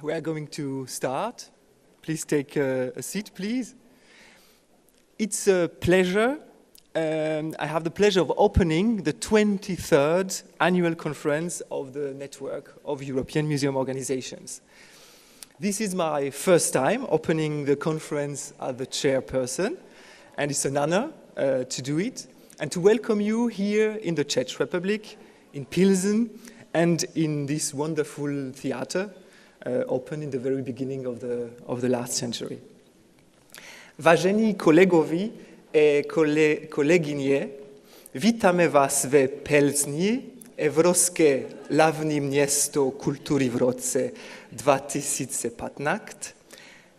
we are going to start. Please take a seat, please. It's a pleasure. I have the pleasure of opening the 23rd annual conference of the Network of European Museum Organizations. This is my first time opening the conference as the chairperson, and it's an honor to do it and to welcome you here in the Czech Republic, in Pilsen, and in this wonderful theater opened in the very beginning of the last century. Vážení kolegovi kolegyně, vítáme vás ve Plzni, Evropské hlavní město kultury v roce 2015.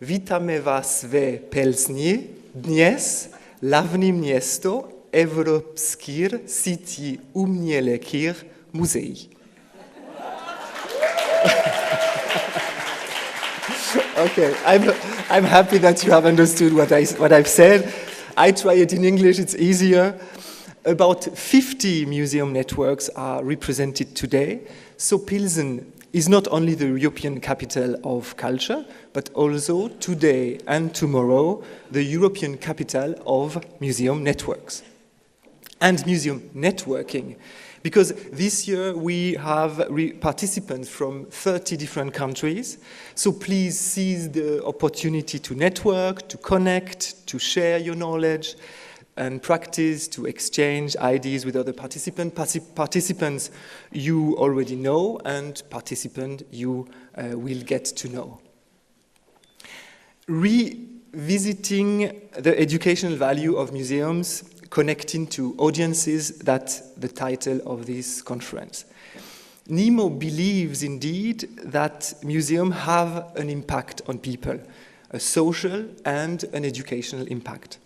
Vítáme vás ve Plzni, dnes hlavní město evropských sítí uměleckých muzeí. Okay, I'm happy that you have understood what I've said. I try it in English, it's easier. About 50 museum networks are represented today. So Pilsen is not only the European capital of culture, but also today and tomorrow the European capital of museum networks and museum networking. Because this year we have participants from 30 different countries, so please seize the opportunity to network, to connect, to share your knowledge and practice, to exchange ideas with other participants you already know and participants you will get to know. Revisiting the educational value of museums, connecting to audiences, that's the title of this conference. Nemo believes indeed that museums have an impact on people, a social and an educational impact.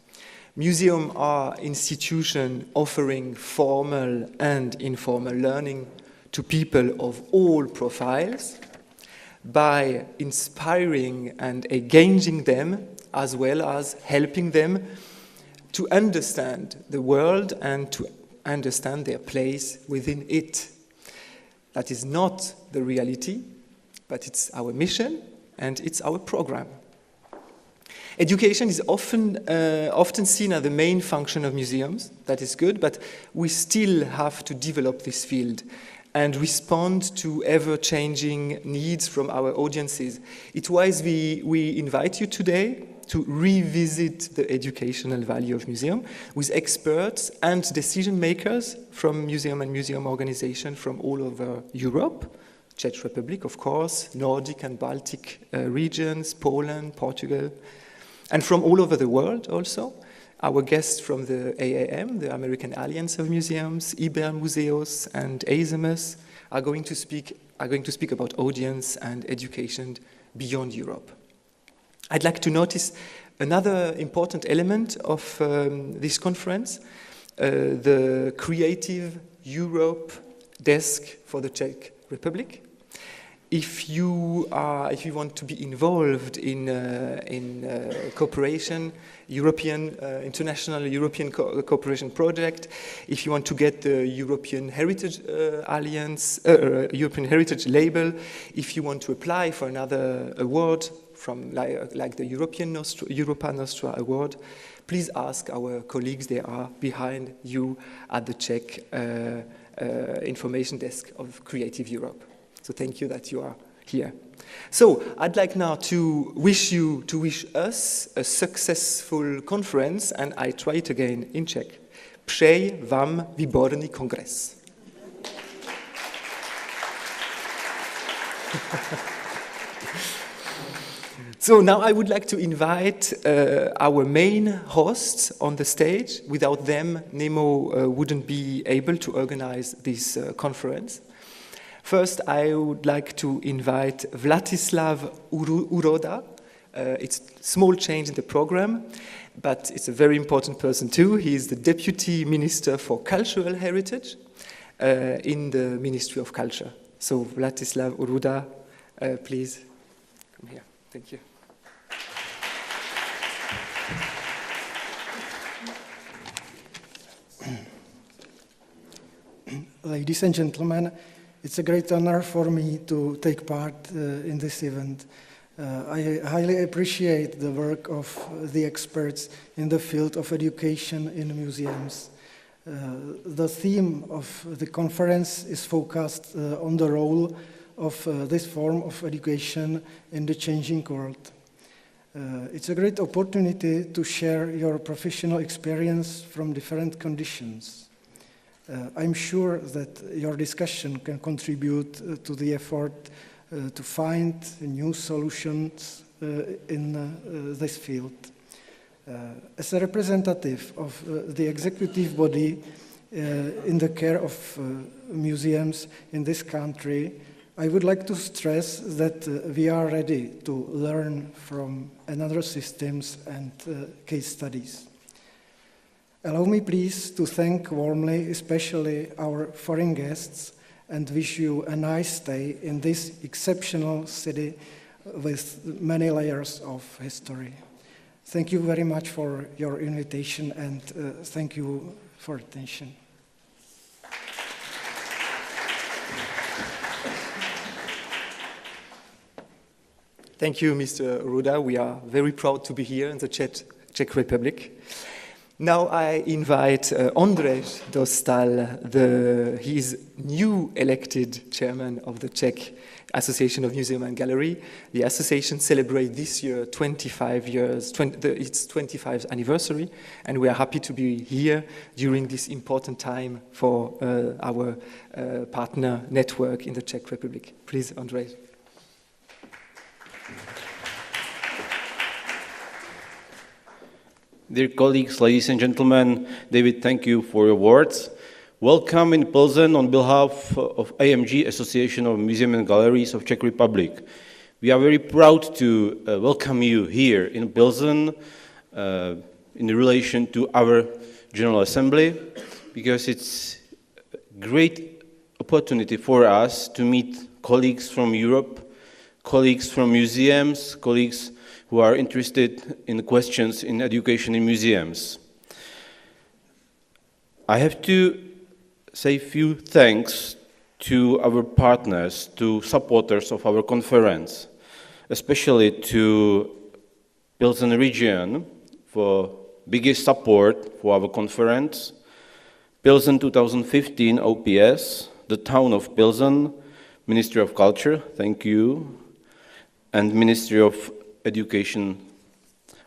Museums are institutions offering formal and informal learning to people of all profiles by inspiring and engaging them as well as helping them to understand the world and to understand their place within it. That is not the reality, but it's our mission and it's our program. Education is often seen as the main function of museums. That is good, but we still have to develop this field and respond to ever-changing needs from our audiences. It's why we invite you today to revisit the educational value of museum with experts and decision makers from museum and museum organizations from all over Europe, Czech Republic, of course, Nordic and Baltic regions, Poland, Portugal, and from all over the world also. Our guests from the AAM, the American Alliance of Museums, IBER Museos, and ASMS are going to speak about audience and education beyond Europe. I'd like to notice another important element of this conference, the Creative Europe desk for the Czech Republic. If you want to be involved in cooperation, international European cooperation project, if you want to get the European Heritage Alliance, European Heritage label, if you want to apply for another award from like the Europa Nostra Award, please ask our colleagues. They are behind you at the Czech information desk of Creative Europe. So thank you that you are here. So I'd like now to wish us a successful conference, and I try it again in Czech. Přeji vám výborný kongres. So now I would like to invite our main hosts on the stage. Without them, Nemo wouldn't be able to organize this conference. First, I would like to invite Vladislav Uroda. It's a small change in the program, but it's a very important person too. He is the Deputy Minister for Cultural Heritage in the Ministry of Culture. So Vladislav Uroda, please come here. Thank you. Ladies and gentlemen, It's a great honor for me to take part in this event. I highly appreciate the work of the experts in the field of education in museums. The theme of the conference is focused on the role of this form of education in the changing world. It's a great opportunity to share your professional experience from different conditions. I'm sure that your discussion can contribute to the effort to find new solutions in this field. As a representative of the executive body in the care of museums in this country, I would like to stress that we are ready to learn from another systems and case studies. Allow me please to thank warmly especially our foreign guests and wish you a nice stay in this exceptional city with many layers of history. Thank you very much for your invitation and thank you for attention. Thank you, Mr. Ruda. We are very proud to be here in the Czech Republic. Now I invite Ondřej Dostál, he is new elected chairman of the Czech Association of Museum and Gallery. The association celebrates this year 25 years, its 25th anniversary, and we are happy to be here during this important time for our partner network in the Czech Republic. Please, Ondřej. Dear colleagues, ladies and gentlemen, David, thank you for your words. Welcome in Plzeň on behalf of AMG, Association of Museums and Galleries of Czech Republic. We are very proud to welcome you here in Plzeň in relation to our General Assembly, because it's a great opportunity for us to meet colleagues from Europe, colleagues from museums, colleagues who are interested in questions in education in museums. I have to say a few thanks to our partners, to supporters of our conference, especially to Pilsen region for biggest support for our conference, Pilsen 2015 OPS, the town of Pilsen, Ministry of Culture, thank you, and Ministry of Education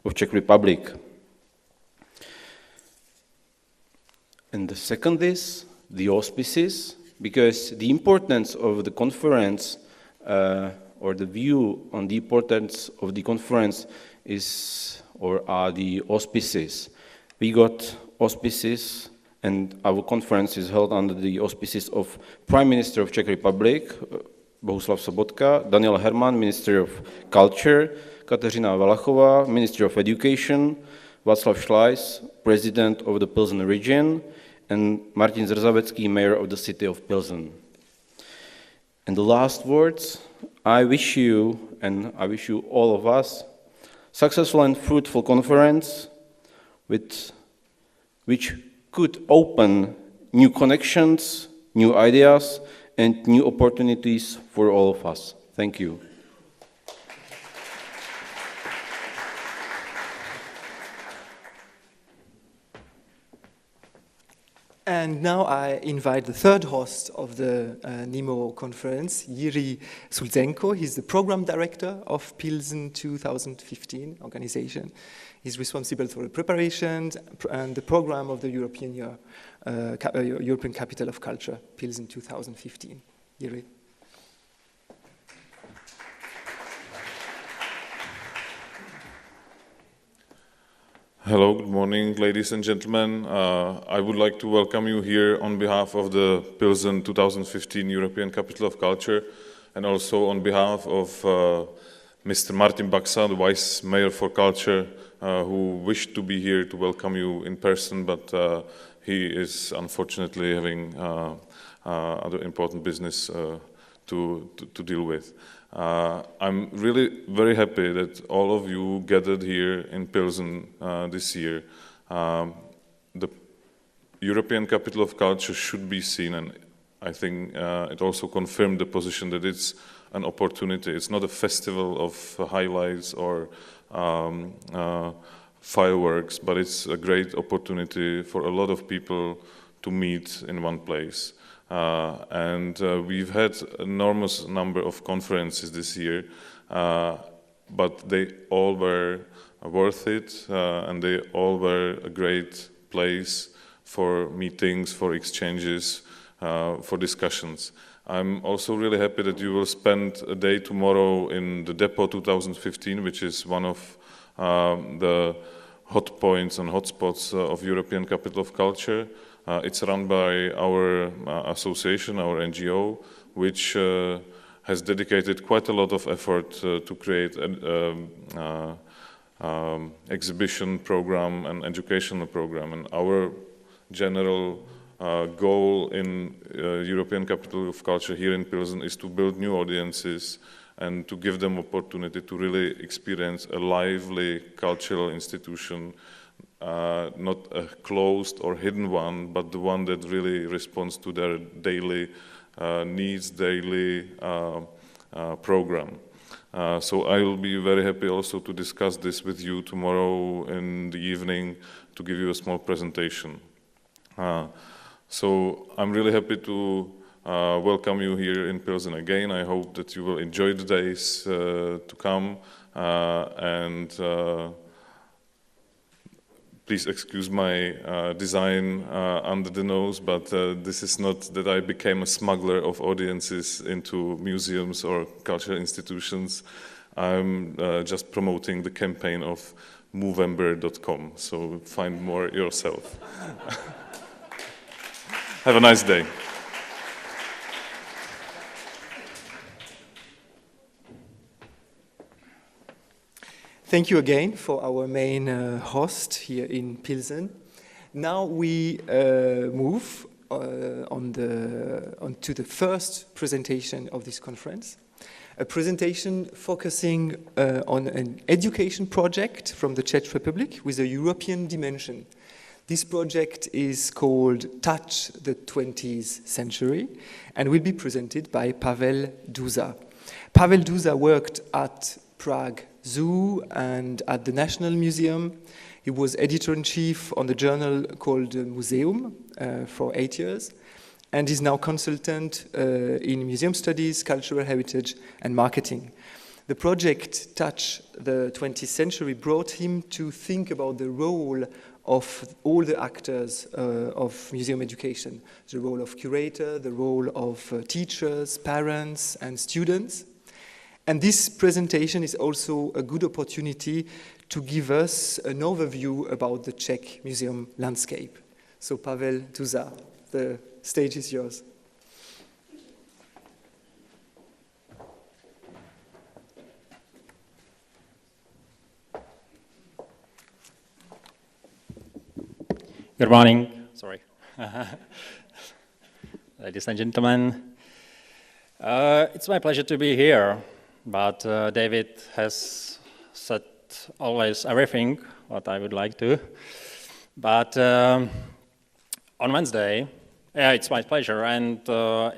of Czech Republic. And the second is the auspices, because the importance of the conference or the view on the importance of the conference is or are the auspices. We got auspices and our conference is held under the auspices of Prime Minister of Czech Republic, Bohuslav Sobotka, Daniel Herman, Minister of Culture, Kateřina Valachová, Ministry of Education, Václav Šlajs, President of the Pilsen region, and Martin Zrzavecký, Mayor of the city of Pilsen. And the last words, I wish you, and I wish you all of us, successful and fruitful conference which could open new connections, new ideas, and new opportunities for all of us. Thank you. And now I invite the third host of the Nemo conference, Jiří Sulženko. He's the program director of Pilsen 2015 organization. He's responsible for the preparation and the program of the European Year, European Capital of Culture, Pilsen 2015. Jiří. Hello, good morning, ladies and gentlemen. I would like to welcome you here on behalf of the Pilsen 2015 European Capital of Culture and also on behalf of Mr. Martin Baxa, the Vice Mayor for Culture, who wished to be here to welcome you in person, but he is unfortunately having other important business to deal with. I'm really very happy that all of you gathered here in Pilsen this year. The European Capital of Culture should be seen I think it also confirmed the position that it's an opportunity. It's not a festival of highlights or fireworks, but it's a great opportunity for a lot of people to meet in one place. And we've had an enormous number of conferences this year, but they all were worth it, and they all were a great place for meetings, for exchanges, for discussions. I'm also really happy that you will spend a day tomorrow in the Depot 2015, which is one of the hot points and hotspots of European Capital of Culture. It's run by our association, our NGO, which has dedicated quite a lot of effort to create an exhibition program and educational program. And our general goal in European Capital of Culture here in Pilsen is to build new audiences and to give them opportunity to really experience a lively cultural institution, not a closed or hidden one, but the one that really responds to their daily needs, daily program. So I will be very happy also to discuss this with you tomorrow in the evening, to give you a small presentation. So I'm really happy to welcome you here in Pilsen again. I hope that you will enjoy the days to come, and please excuse my design under the nose, but this is not that I became a smuggler of audiences into museums or cultural institutions. I'm just promoting the campaign of Movember.com, so find more yourself. Have a nice day. Thank you again for our main host here in Pilsen. Now we move onto the first presentation of this conference, a presentation focusing on an education project from the Czech Republic with a European dimension. This project is called Touch the 20th Century and will be presented by Pavel Douša. Pavel Douša worked at Prague Zoo and at the National Museum. He was editor-in-chief on the journal called Museum for 8 years, and is now consultant in museum studies, cultural heritage, and marketing. The project Touch the 20th Century brought him to think about the role of all the actors of museum education, the role of curator, the role of teachers, parents, and students. And this presentation is also a good opportunity to give us an overview about the Czech museum landscape. So Pavel Douša, the stage is yours. Good morning. Sorry. Ladies and gentlemen, it's my pleasure to be here, but David has said always everything what I would like to. But on Wednesday, it's my pleasure, and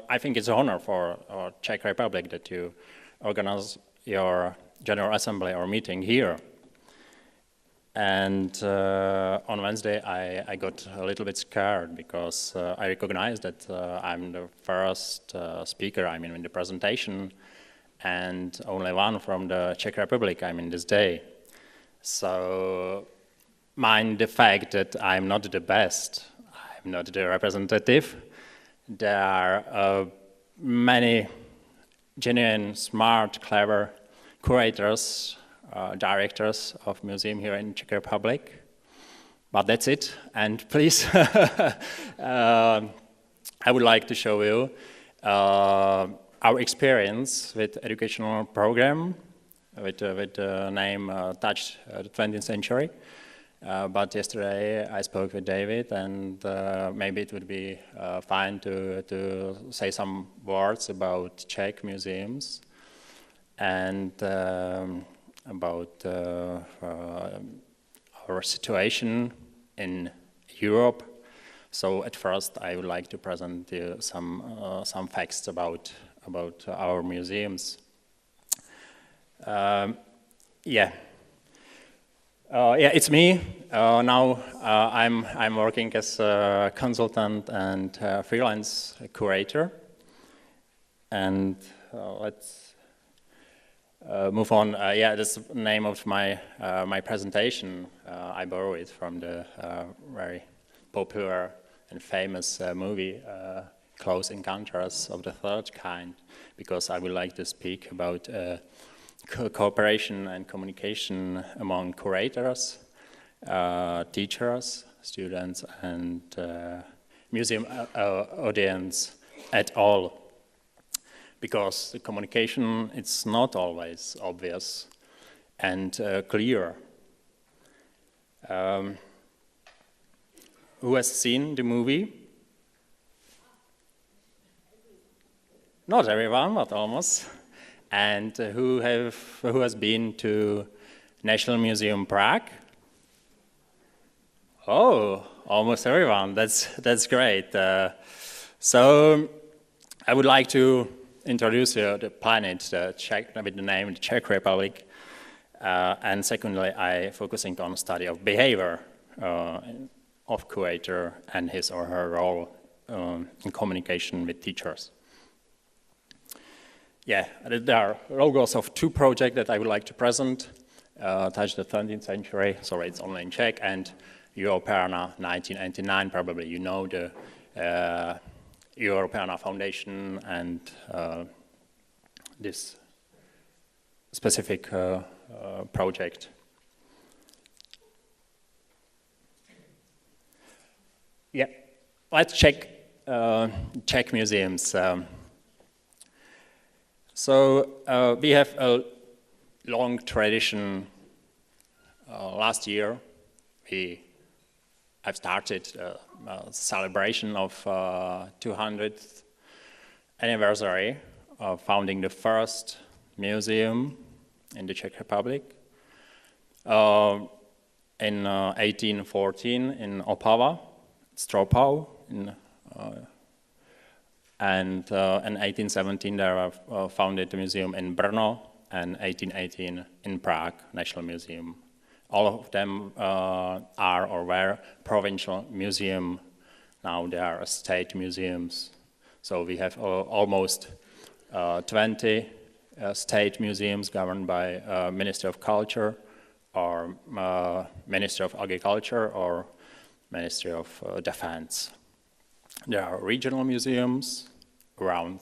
I think it's an honor for Czech Republic that you organize your General Assembly or meeting here. And on Wednesday, I got a little bit scared because I recognized that I'm the first speaker, in the presentation, and only one from the Czech Republic, this day. So, mind the fact that I'm not the best, I'm not the representative. There are many genuine, smart, clever curators, directors of museum here in Czech Republic, but that's it. And please, I would like to show you our experience with educational program with the name Touch the 20th Century. But yesterday I spoke with David, and maybe it would be fine to say some words about Czech museums and about our situation in Europe, So at first, I would like to present you some facts about our museums. Yeah, it's me. Now I'm working as a consultant and freelance curator. And let's move on. Yeah, that's the name of my my presentation. I borrow it from the very popular and famous movie Close Encounters of the Third Kind, because I would like to speak about cooperation and communication among curators, teachers, students, and museum audience at all. Because the communication, it's not always obvious and clear. Who has seen the movie? Not everyone, but almost. And who has been to National Museum Prague? Oh, almost everyone. That's great. So I would like to introduce you the planet, the Czech, with the name the Czech Republic. And secondly, I focusing on study of behavior of curator and his or her role in communication with teachers. Yeah, there are logos of two projects that I would like to present. Touch the 20th century, sorry, it's only in Czech, and Europeana 1989, probably you know the Europeana Foundation and this specific project. Yeah, let's check Czech museums. So we have a long tradition. Last year, I've started a celebration of 200th anniversary of founding the first museum in the Czech Republic. In 1814 in Opava, Stropau, and in 1817 there were founded a museum in Brno, and 1818 in Prague, National Museum. All of them are or were provincial museum. Now they are state museums. So we have almost 20 state museums governed by Ministry of Culture or Ministry of Agriculture or Ministry of Defense. There are regional museums, around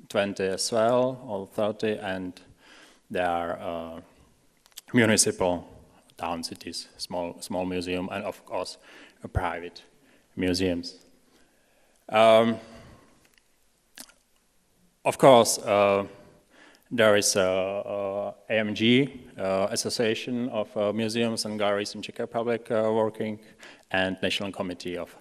20 as well, or 30, and there are municipal town cities, small museum, and of course private museums. Of course, there is AMG, Association of Museums and Galleries in Czech Republic working, and National Committee of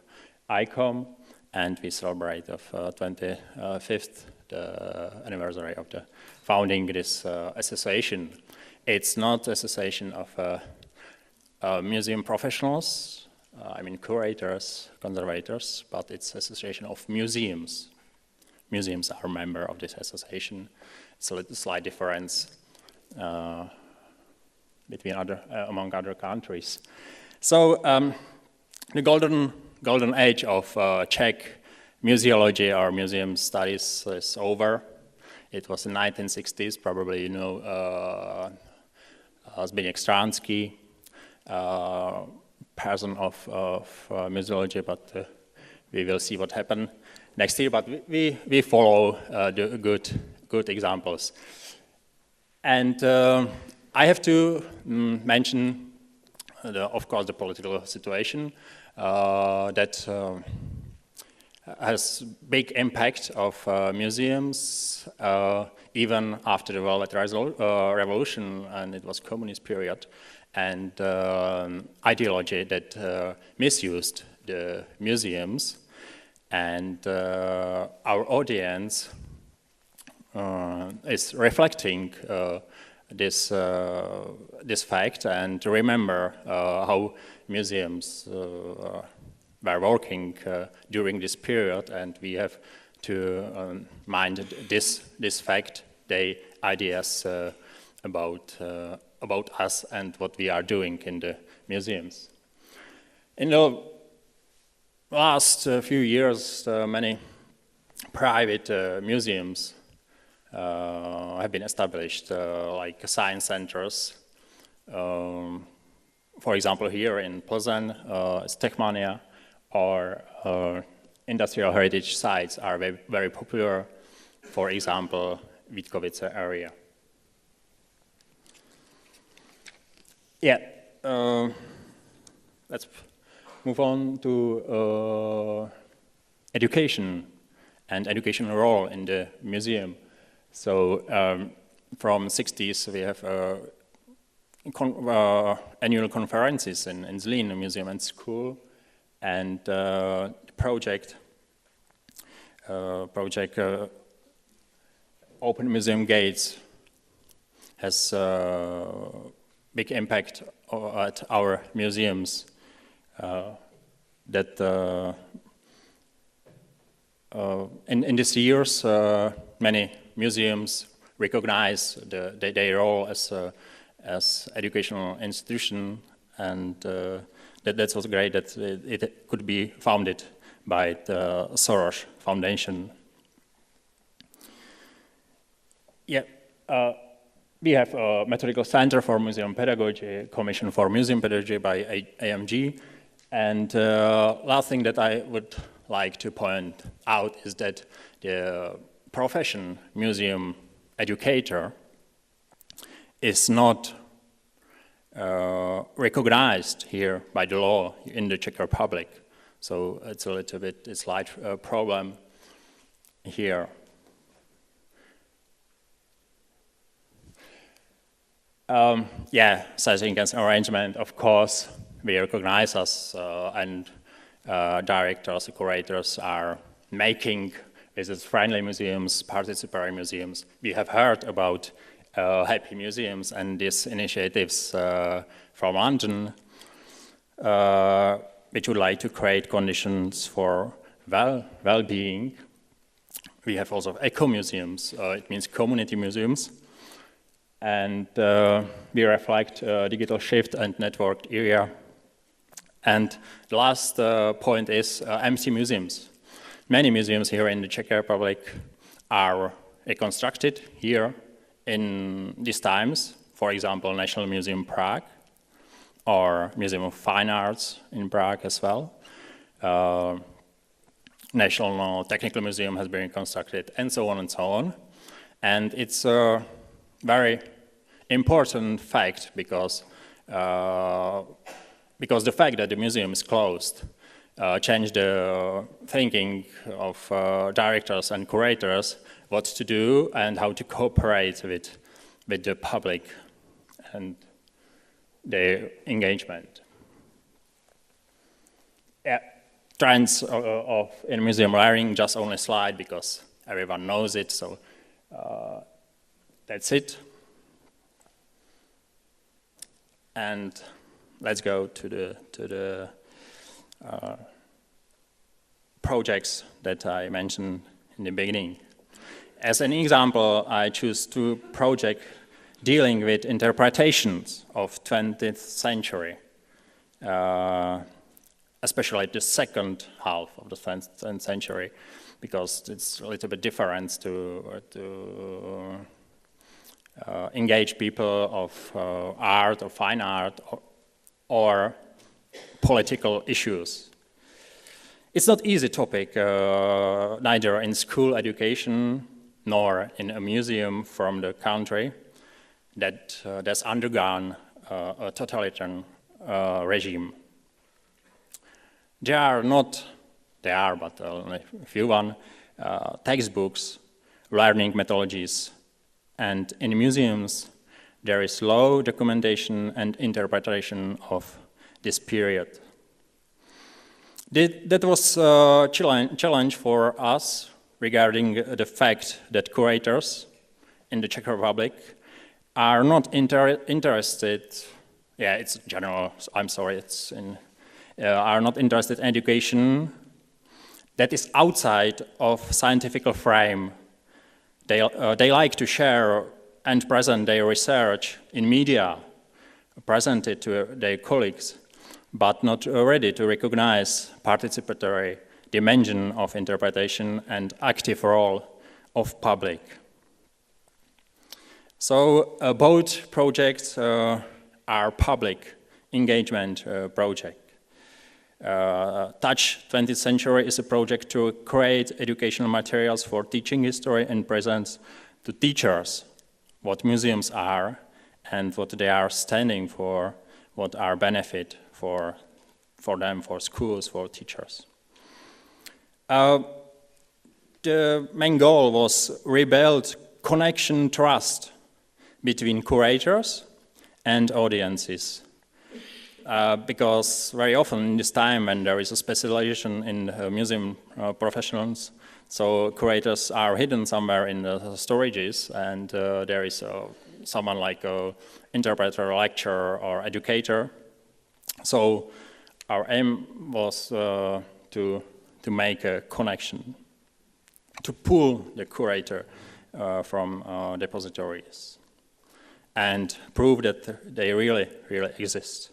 ICOM, and we celebrate of 25th the anniversary of the founding this association. It's not association of museum professionals, I mean curators, conservators, but it's association of museums. Museums are a member of this association. It's a slight difference between among other countries. So the golden age of Czech museology or museum studies is over. It was in the 1960s, probably you know Zbigněk Stránsky, person of museology, but we will see what happened next year. But we follow the good examples. And I have to mention, of course, the political situation that has big impact of museums even after the Velvet Revolution, and it was communist period, and ideology that misused the museums, and our audience is reflecting this fact, and remember how museums were working during this period, and we have to mind this fact, the ideas about us and what we are doing in the museums. In the last few years, many private museums have been established, like science centers. For example, here in Plzeň, Techmania, or industrial heritage sites are very, very popular. For example, Vítkovice area. Yeah, let's move on to education and educational role in the museum. So from the 60s we have annual conferences in Zlín Museum and School, and the project Open Museum Gates has big impact at our museums. In these years, many museums recognize their role as educational institution, and that was great that it could be founded by the Soros Foundation. Yeah, we have a Methodical Center for Museum Pedagogy, Commission for Museum Pedagogy by AMG, and last thing that I would like to point out is that the profession museum educator is not recognized here by the law in the Czech Republic. So it's a little bit, it's like a problem here. Yeah, setting as an arrangement, of course, we recognize us and directors, curators are making visit-friendly museums, participatory museums. We have heard about happy museums and these initiatives from London, which would like to create conditions for well-being. We have also eco-museums, it means community museums. And we reflect digital shift and networked area. And the last point is empty museums. Many museums here in the Czech Republic are reconstructed here in these times. For example, National Museum Prague, or Museum of Fine Arts in Prague as well. National Technical Museum has been reconstructed, and so on and so on. And it's a very important fact because the fact that the museum is closed changed the thinking of directors and curators what to do and how to cooperate with the public and their engagement. Yeah. Trends in museum learning, just only slide because everyone knows it, so that's it. And let's go to the projects that I mentioned in the beginning. As an example, I choose two projects dealing with interpretations of 20th century, especially the second half of the 20th century, because it's a little bit different to engage people of art or fine art or political issues. It's not easy topic, neither in school education nor in a museum from the country that's undergone a totalitarian regime. There are but only a few textbooks, learning methodologies, and in museums there is low documentation and interpretation of this period. That was a challenge for us regarding the fact that curators in the Czech Republic are not interested. Yeah, it's general. I'm sorry, it's in are not interested in education that is outside of scientific frame. They like to share and present their research in media, present it to their colleagues, but not ready to recognize participatory dimension of interpretation and active role of public. So both projects are public engagement projects. Touch 20th Century is a project to create educational materials for teaching history and presents to teachers what museums are and what they are standing for, what are benefit for them, for schools, for teachers. The main goal was rebuild connection, trust between curators and audiences. Because very often in this time when there is a specialization in museum professionals, so curators are hidden somewhere in the storages, and there is someone like an interpreter, lecturer, or educator. So our aim was to make a connection, to pull the curator from depositories and prove that they really exist.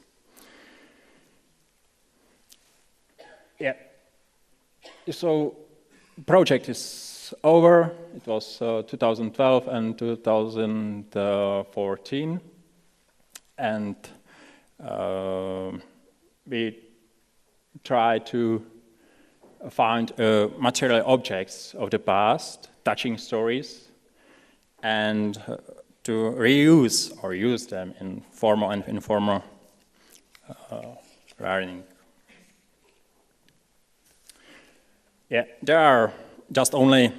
Yeah. So project is over. It was 2012 and 2014, and we try to find material objects of the past, touching stories, and to reuse or use them in formal and informal learning. Yeah, there are just only,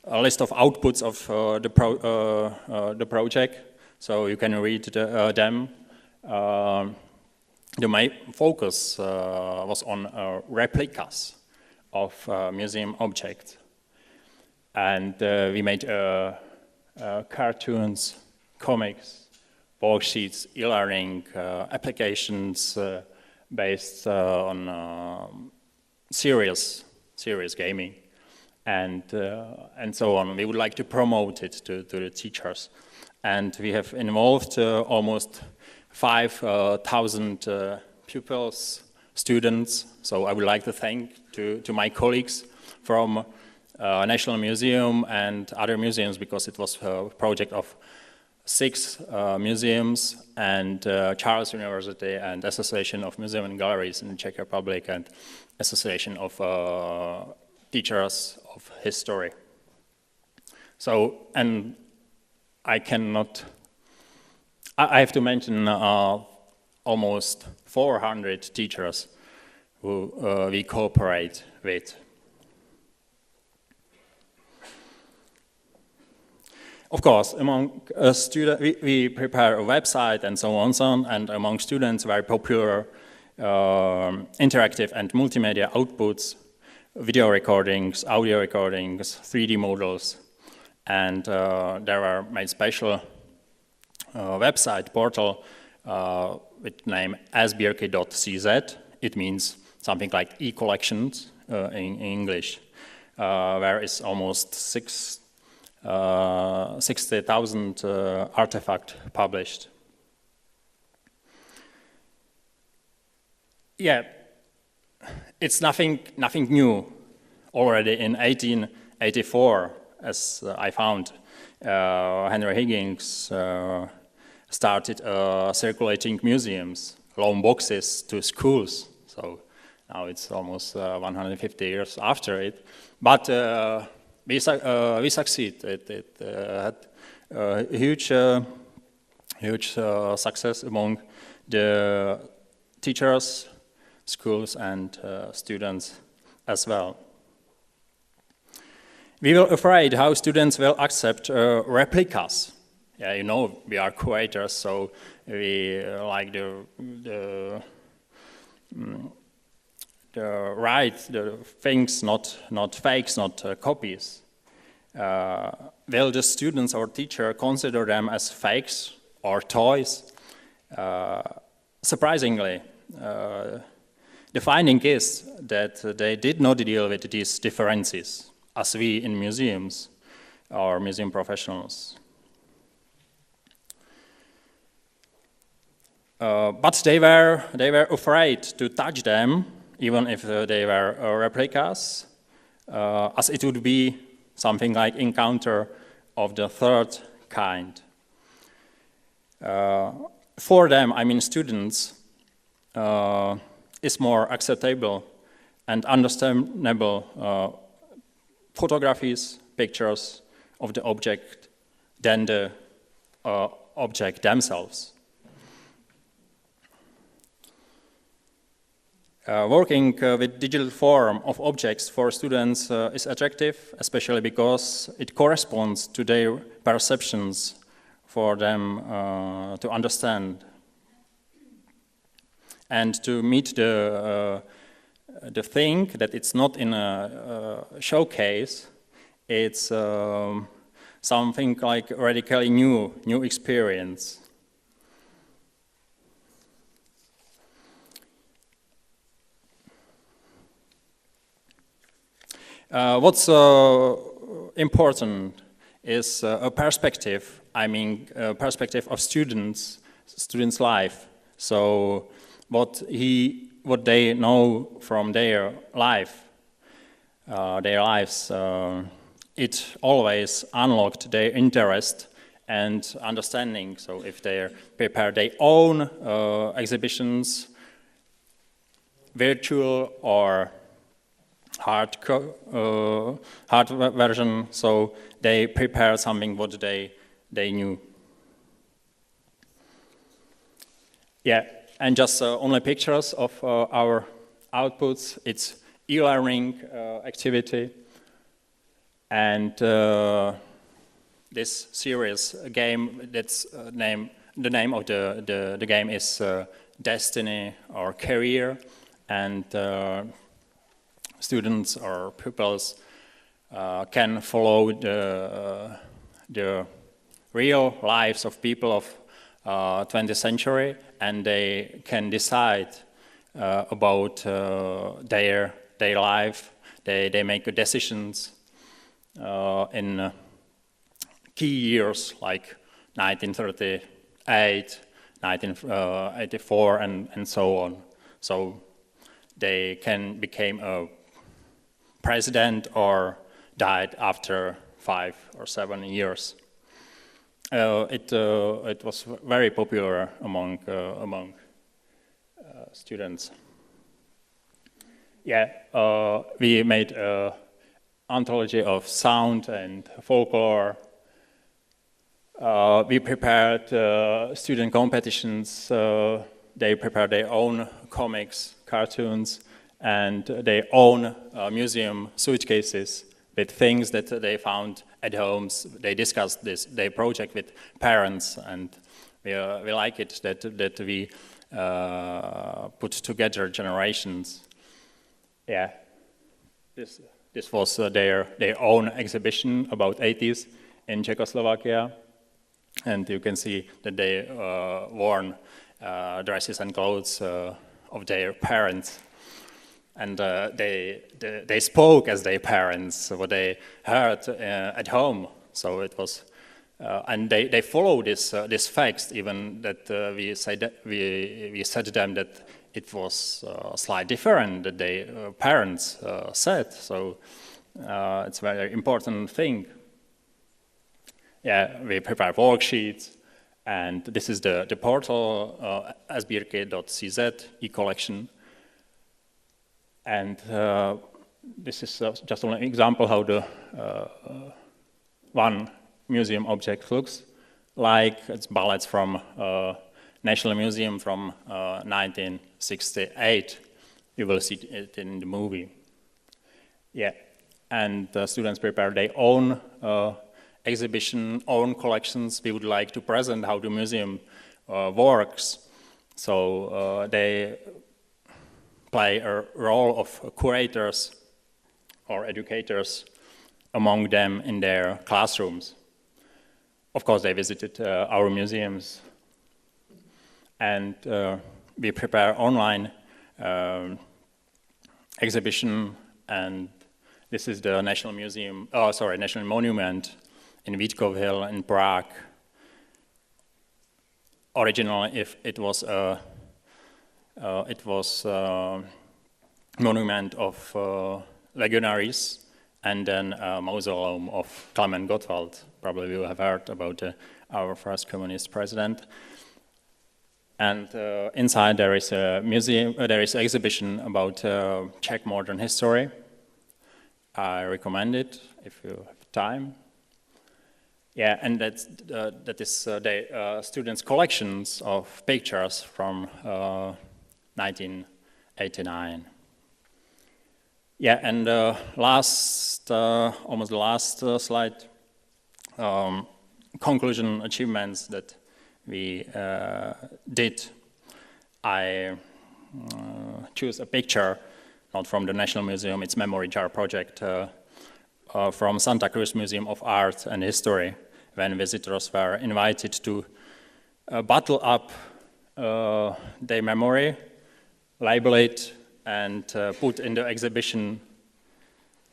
a list of outputs of the project, so you can read them. The main focus was on replicas of museum objects, and we made cartoons, comics, worksheets, e-learning applications based on serious gaming, and so on. We would like to promote it to the teachers, and we have involved almost 5,000 pupils, students. So I would like to thank to my colleagues from National Museum and other museums, because it was a project of 6 museums and Charles University and Association of Museums and Galleries in the Czech Republic and Association of Teachers of History. So, and I have to mention almost 400 teachers who we cooperate with. Of course, among students, we prepare a website and so on, and among students, very popular interactive and multimedia outputs, video recordings, audio recordings, 3D models, and there are made special website portal with name asbirky.cz. It means something like e-collections in English, where is almost 60,000 artifacts published. Yeah, it's nothing new. Already in 1884, as I found, Henry Higgins started circulating museums, loan boxes to schools. So now it's almost 150 years after it. But we succeed. It had huge success among the teachers, schools, and students as well. We were afraid how students will accept replicas. Yeah, you know, we are curators, so we like the right, the things, not fakes, not copies. will the students or teacher consider them as fakes or toys? Surprisingly, the finding is that they did not deal with these differences as we in museums or museum professionals. But they were afraid to touch them, even if they were replicas, as it would be something like encounter of the third kind. For them, I mean students, is more acceptable and understandable photographies, pictures of the object than the object themselves. Working with digital form of objects for students is attractive, especially because it corresponds to their perceptions for them to understand and to meet the thing that it's not in a showcase, it's something like radically new experience. What's important is a perspective. I mean, a perspective of students' life. So what they know from their life, their lives, it always unlocked their interest and understanding. So if they prepare their own exhibitions, virtual or hard version, so they prepare something what they knew. Yeah, and just only pictures of our outputs. It's e-learning activity, and this series game. That's the name of the game is Destiny or Career, and students or pupils can follow the real lives of people of 20th century, and they can decide about their life. They make decisions in key years like 1938, 1984, and so on. So they can become a president or died after 5 or 7 years. It was very popular among students. Yeah, we made an anthology of sound and folklore. We prepared student competitions. They prepared their own comics, cartoons, and their own museum suitcases with things that they found at homes. They discussed their project with parents, and we like it that we put together generations. Yeah, this was their own exhibition about 80s in Czechoslovakia, and you can see that they worn dresses and clothes of their parents. And they spoke as their parents, what they heard at home. So it was, and they followed this facts, even that we said to them that it was slightly different that their parents said. So it's a very important thing. Yeah, we prepare worksheets, and this is the portal sbirky.cz e-collection. And this is just an example how the one museum object looks like. It's ballets from National Museum from 1968. You will see it in the movie. Yeah, and the students prepare their own exhibition, own collections. We would like to present how the museum works. So they play a role of curators or educators among them in their classrooms. Of course, they visited our museums, and we prepare online exhibition, and this is the National Monument in Vítkov Hill in Prague. Originally, if it was a monument of legionaries, and then a mausoleum of Klement Gottwald. Probably you have heard about our first communist president. And inside there is a museum. There is an exhibition about Czech modern history. I recommend it if you have time. Yeah, and that is the students' collections of pictures from 1989. Yeah, and almost the last slide, conclusion achievements that we did. I choose a picture, not from the National Museum, it's Memory Jar project, from Santa Cruz Museum of Art and History, when visitors were invited to bottle up their memory, label it, and put in the exhibition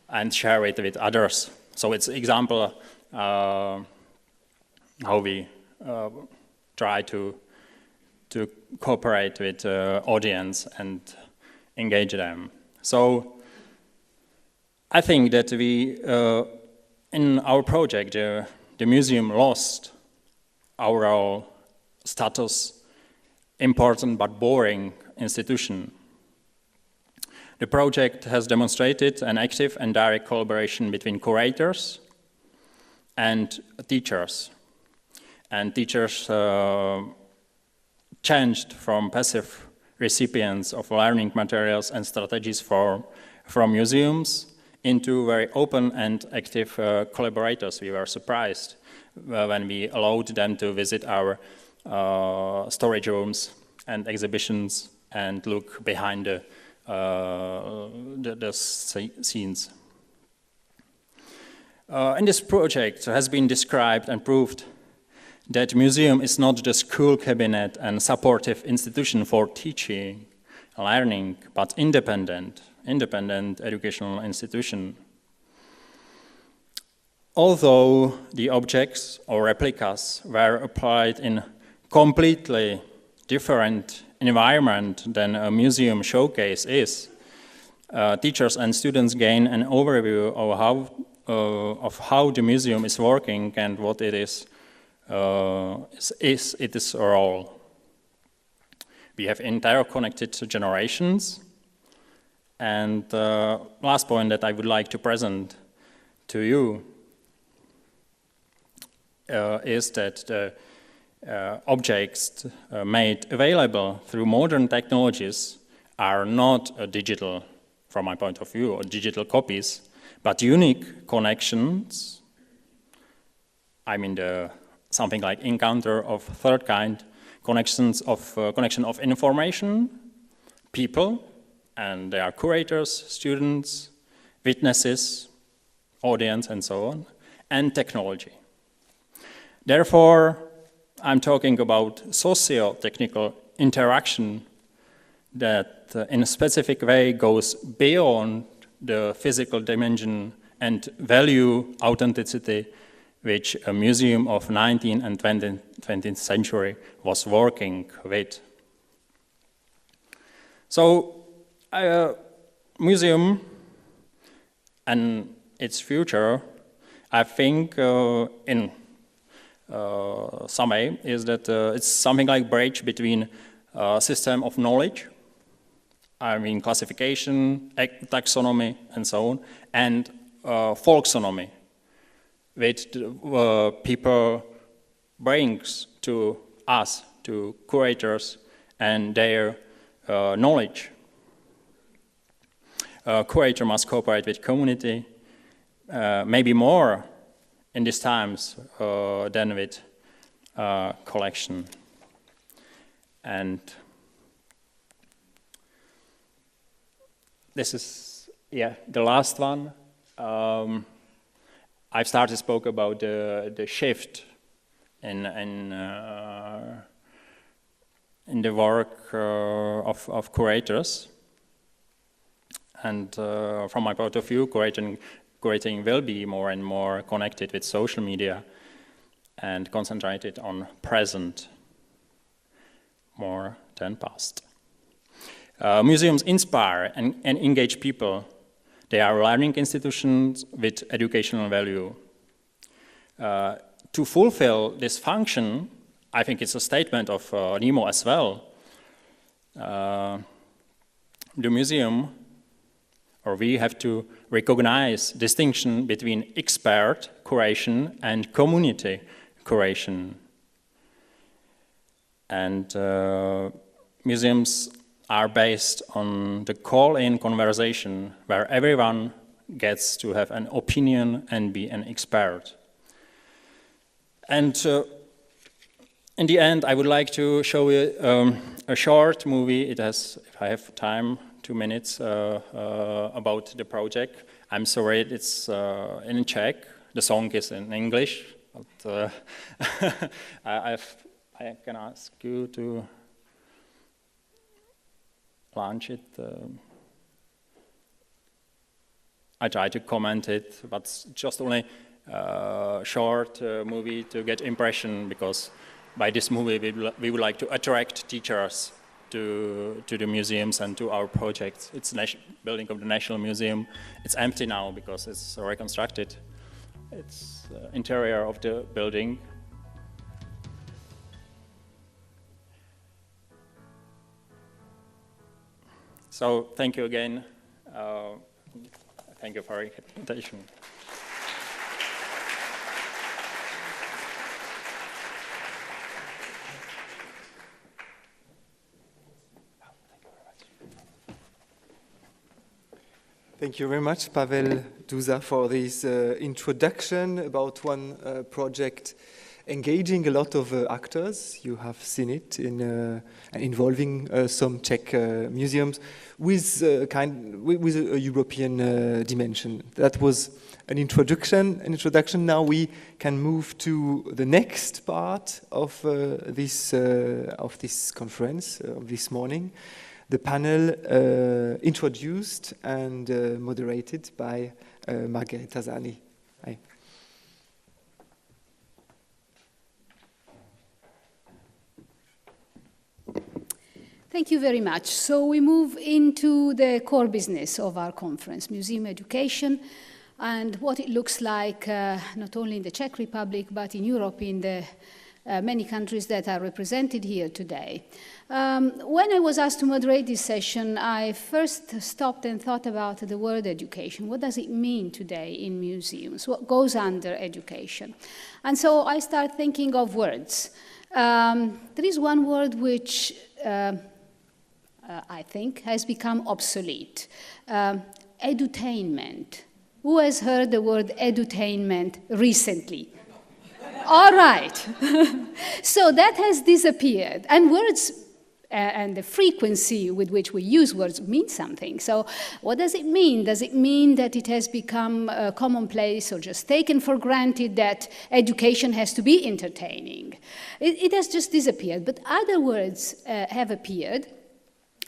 and share it with others. So it's an example how we try to cooperate with the audience and engage them. So I think that we, in our project, the museum lost our status, important but boring institution. The project has demonstrated an active and direct collaboration between curators and teachers. And teachers changed from passive recipients of learning materials and strategies from museums into very open and active collaborators. We were surprised when we allowed them to visit our storage rooms and exhibitions and look behind the scenes. In this project has been described and proved that museum is not the school cabinet and supportive institution for teaching and learning, but independent educational institution. Although the objects or replicas were applied in completely different environment than a museum showcase is, teachers and students gain an overview of how the museum is working and what it is its role. We have interconnected generations, and last point that I would like to present to you is that the objects made available through modern technologies are not digital, from my point of view, or digital copies, but unique connections. I mean, something like encounter of third kind, connection of information, people, and they are curators, students, witnesses, audience, and so on, and technology. Therefore, I'm talking about socio-technical interaction that in a specific way goes beyond the physical dimension and value authenticity which a museum of 19th and 20th century was working with. So, museum and its future, I think in some way is that it's something like bridge between system of knowledge, I mean classification, taxonomy, and so on, and folksonomy, which people brings to us, to curators, and their knowledge. Curator must cooperate with community, maybe more in these times than with collection. And this is, the last one. I've started to spoke about the shift in the work of curators, and from my point of view, curating will be more and more connected with social media and concentrated on present more than past. Museums inspire and engage people. They are learning institutions with educational value. To fulfill this function, I think it's a statement of Nemo as well. The museum, or we have to recognize distinction between expert curation and community curation. And museums are based on the call-in conversation where everyone gets to have an opinion and be an expert. And in the end, I would like to show you a short movie. It has, if I have time, 2 minutes, about the project. I'm sorry, it's in Czech. The song is in English, but I can ask you to launch it. I try to comment it, but just only short movie to get impression, because by this movie we would like to attract teachers to the museums and to our projects. It's the building of the National Museum. It's empty now because it's reconstructed. It's interior of the building. So thank you again. Thank you for your invitation. Thank you very much, Pavel Duza, for this introduction about one project engaging a lot of actors. You have seen it in involving some Czech museums with a European dimension. That was an introduction. Now we can move to the next part of this conference of this morning. The panel introduced and moderated by Margherita Sani. Hi. Thank you very much. So we move into the core business of our conference, museum education, and what it looks like not only in the Czech Republic, but in Europe, in the many countries that are represented here today. When I was asked to moderate this session, I first stopped and thought about the word education. What does it mean today in museums? What goes under education? And so I started thinking of words. There is one word which I think has become obsolete. Edutainment. Who has heard the word edutainment recently? All right. So that has disappeared. And words and the frequency with which we use words mean something. So what does it mean? Does it mean that it has become commonplace or just taken for granted that education has to be entertaining? It has just disappeared. But other words have appeared.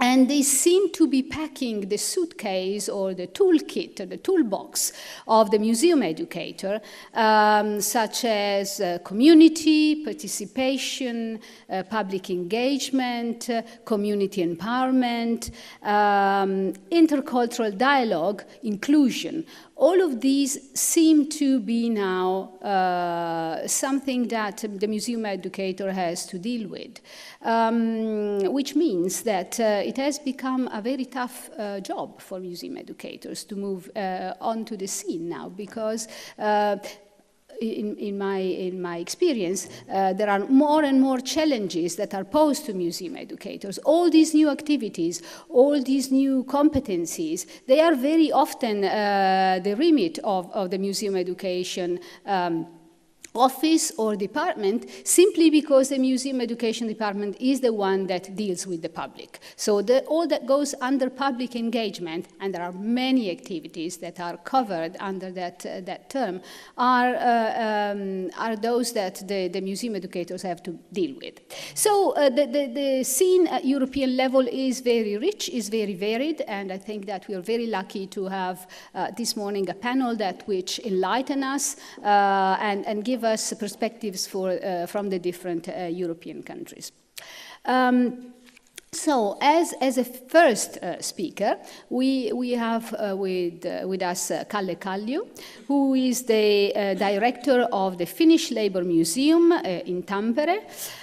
And they seem to be packing the suitcase or the toolkit or the toolbox of the museum educator, such as community, participation, public engagement, community empowerment, intercultural dialogue, inclusion. All of these seem to be now something that the museum educator has to deal with, which means that it has become a very tough job for museum educators to move onto the scene now, because in my experience, there are more and more challenges that are posed to museum educators. All these new activities, all these new competencies, they are very often the remit of the museum education office or department, simply because the museum education department is the one that deals with the public. So all that goes under public engagement, and there are many activities that are covered under that term, are those that the museum educators have to deal with. So the scene at European level is very rich, is very varied, and I think that we are very lucky to have this morning a panel which enlighten us and give us perspectives from the different European countries. So, as a first speaker, we have with us Kalle Kallio, who is the director of the Finnish Labour Museum in Tampere,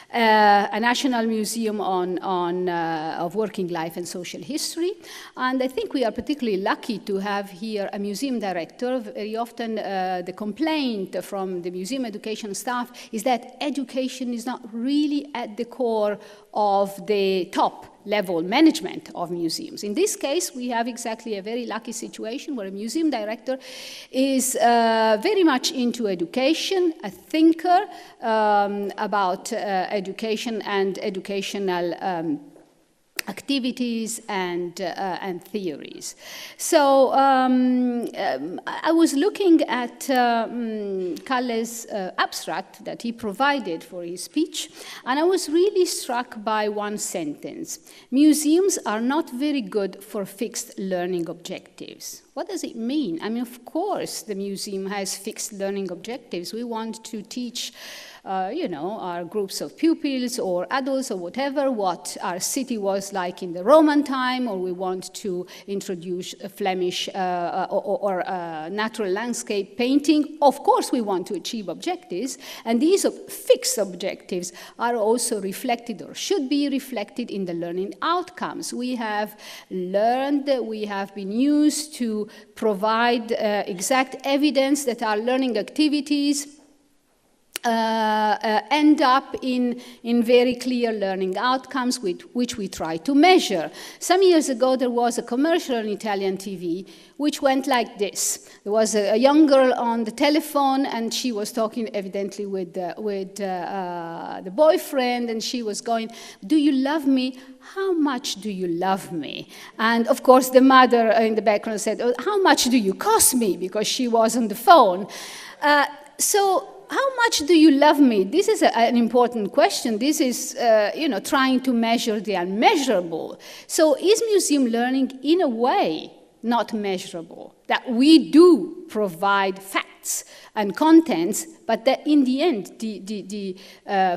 a national museum of working life and social history. And I think we are particularly lucky to have here a museum director. Very often the complaint from the museum education staff is that education is not really at the core of the top level management of museums. In this case, we have exactly a very lucky situation where a museum director is very much into education, a thinker about education and educational activities and theories. So I was looking at Kalle's abstract that he provided for his speech, and I was really struck by one sentence. Museums are not very good for fixed learning objectives. What does it mean? I mean, of course, the museum has fixed learning objectives. We want to teach our groups of pupils or adults or whatever, what our city was like in the Roman time, or we want to introduce a Flemish or natural landscape painting. Of course, we want to achieve objectives, and these fixed objectives are also reflected or should be reflected in the learning outcomes. We have learned, we have been used to provide exact evidence that our learning activities end up in very clear learning outcomes which we try to measure. Some years ago, there was a commercial on Italian TV which went like this. There was a young girl on the telephone, and she was talking evidently with the boyfriend, and she was going, "Do you love me? How much do you love me?" And of course, the mother in the background said, "Oh, how much do you cost me?" because she was on the phone. How much do you love me? This is an important question. This is, trying to measure the unmeasurable. So is museum learning, in a way, not measurable? That we do provide facts and contents, but that in the end, the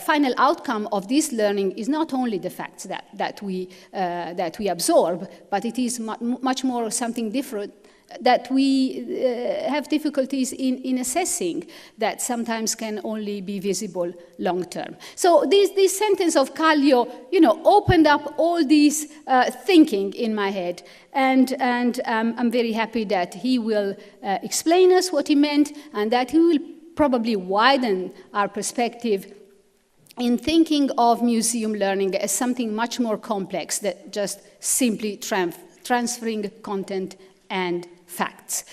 final outcome of this learning is not only the facts that we absorb, but it is much more something different that we have difficulties in assessing, that sometimes can only be visible long term. So this sentence of Kallio, opened up all this thinking in my head, and I'm very happy that he will explain us what he meant, and that he will probably widen our perspective in thinking of museum learning as something much more complex than just simply transferring content and facts.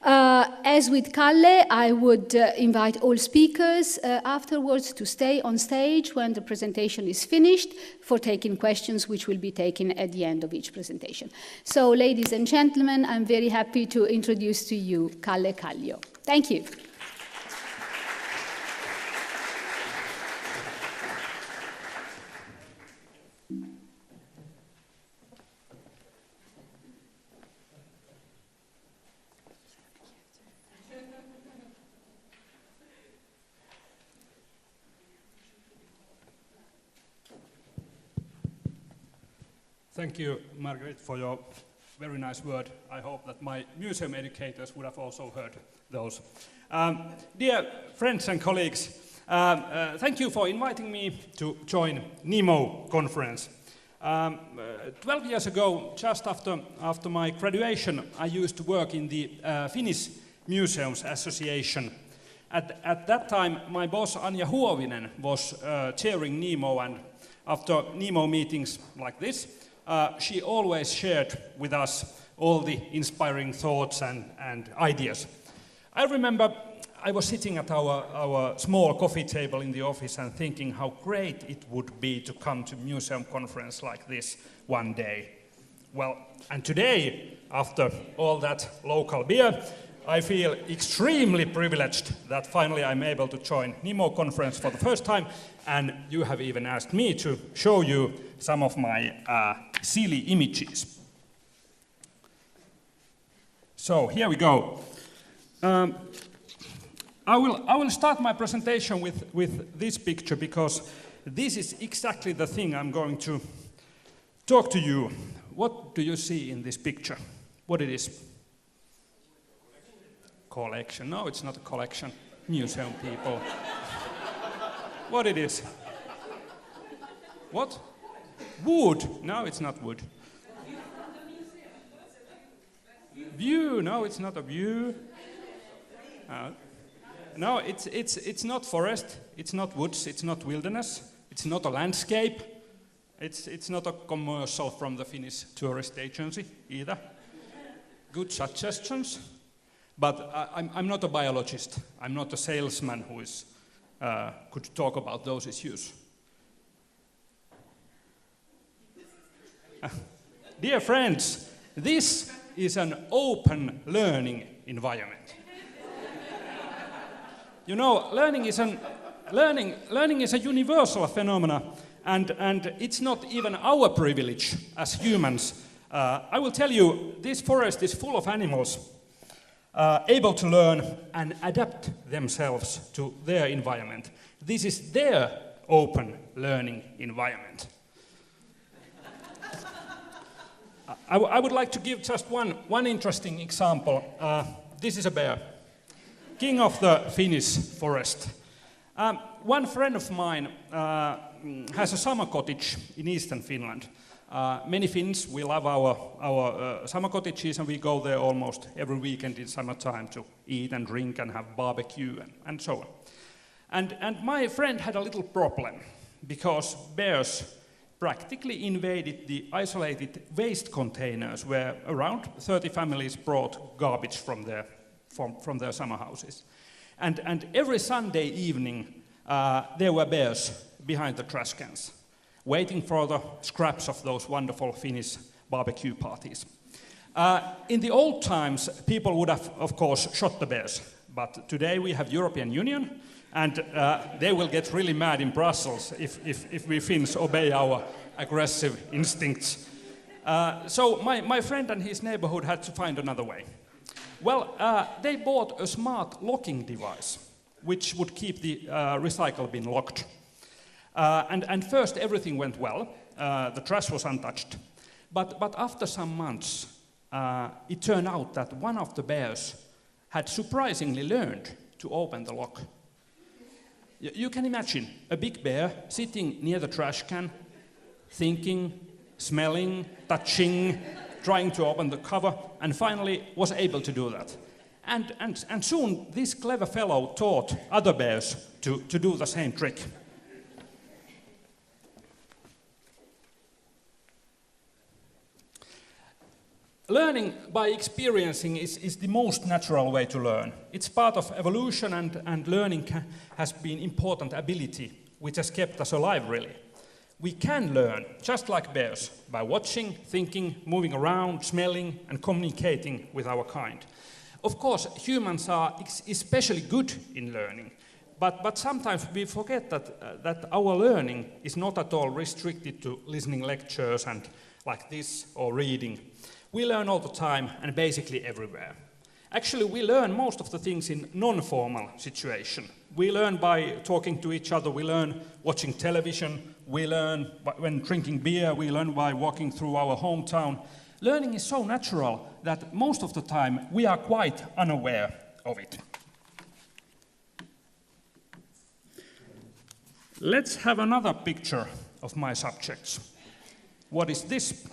As with Kalle, I would invite all speakers afterwards to stay on stage when the presentation is finished for taking questions, which will be taken at the end of each presentation. So, ladies and gentlemen, I'm very happy to introduce to you Kalle Kallio. Thank you. Thank you, Margherita, for your very nice word. I hope that my museum educators would have also heard those. Dear friends and colleagues, thank you for inviting me to join Nemo conference. 12 years ago, just after my graduation, I used to work in the Finnish Museums Association. At that time, my boss Anja Huovinen was chairing Nemo, and after Nemo meetings like this, she always shared with us all the inspiring thoughts and ideas. I remember I was sitting at our small coffee table in the office and thinking how great it would be to come to museum conference like this one day. Well, and today, after all that local beer, I feel extremely privileged that finally I'm able to join Nemo conference for the first time, and you have even asked me to show you some of my silly images. So here we go. I will start my presentation with this picture because this is exactly the thing I'm going to talk to you. What do you see in this picture? What it is? Collection. No, it's not a collection. Museum people. What it is? What? Wood. No, it's not wood. View. No, it's not a view. No, it's not forest. It's not woods. It's not wilderness. It's not a landscape. It's not a commercial from the Finnish tourist agency either. Good suggestions. But I'm not a biologist. I'm not a salesman who could talk about those issues. Dear friends, this is an open learning environment. You know, learning is a universal phenomenon, and it's not even our privilege as humans. I will tell you, this forest is full of animals able to learn and adapt themselves to their environment. This is their open learning environment. I would like to give just one interesting example. This is a bear, king of the Finnish forest. One friend of mine has a summer cottage in eastern Finland. Many Finns, we love our summer cottages, and we go there almost every weekend in summertime to eat and drink and have barbecue and so on. And my friend had a little problem because bears practically invaded the isolated waste containers where around 30 families brought garbage from their summer houses. And every Sunday evening there were bears behind the trash cans, waiting for the scraps of those wonderful Finnish barbecue parties. In the old times, people would have, of course, shot the bears. But today we have European Union, and they will get really mad in Brussels if we Finns obey our aggressive instincts. So my friend and his neighborhood had to find another way. Well, they bought a smart locking device, which would keep the recycle bin locked. And first everything went well. The trash was untouched. But after some months, it turned out that one of the bears had surprisingly learned to open the lock. You can imagine a big bear sitting near the trash can, thinking, smelling, touching, trying to open the cover, and finally was able to do that. And soon this clever fellow taught other bears to do the same trick. Learning by experiencing is the most natural way to learn. It's part of evolution, and learning has been important ability which has kept us alive, really. We can learn, just like bears, by watching, thinking, moving around, smelling, and communicating with our kind. Of course, humans are especially good in learning, but sometimes we forget that our learning is not at all restricted to listening lectures and like this, or reading. We learn all the time and basically everywhere. Actually, we learn most of the things in non-formal situation. We learn by talking to each other, we learn watching television, we learn when drinking beer, we learn by walking through our hometown. Learning is so natural that most of the time we are quite unaware of it. Let's have another picture of my subjects. What is this?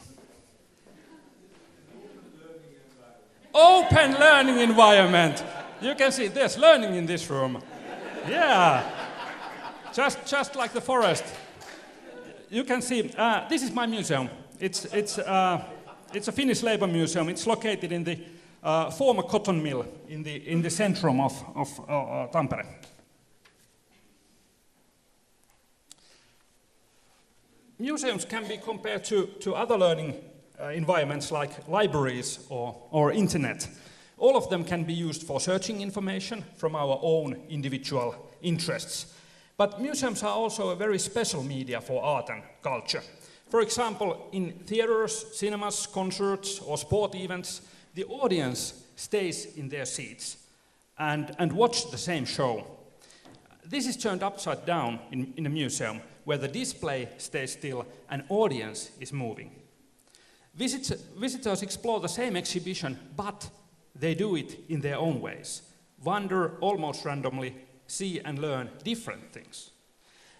Open learning environment. You can see there's learning in this room. Yeah, just like the forest. You can see this is my museum. It's a Finnish labor museum. It's located in the former cotton mill in the centrum of Tampere. Museums can be compared to other learning environments like libraries or internet. All of them can be used for searching information from our own individual interests. But museums are also a very special media for art and culture. For example, in theaters, cinemas, concerts, or sport events, the audience stays in their seats and watch the same show. This is turned upside down in a museum, where the display stays still and audience is moving. Visitors explore the same exhibition, but they do it in their own ways, wander almost randomly, see and learn different things.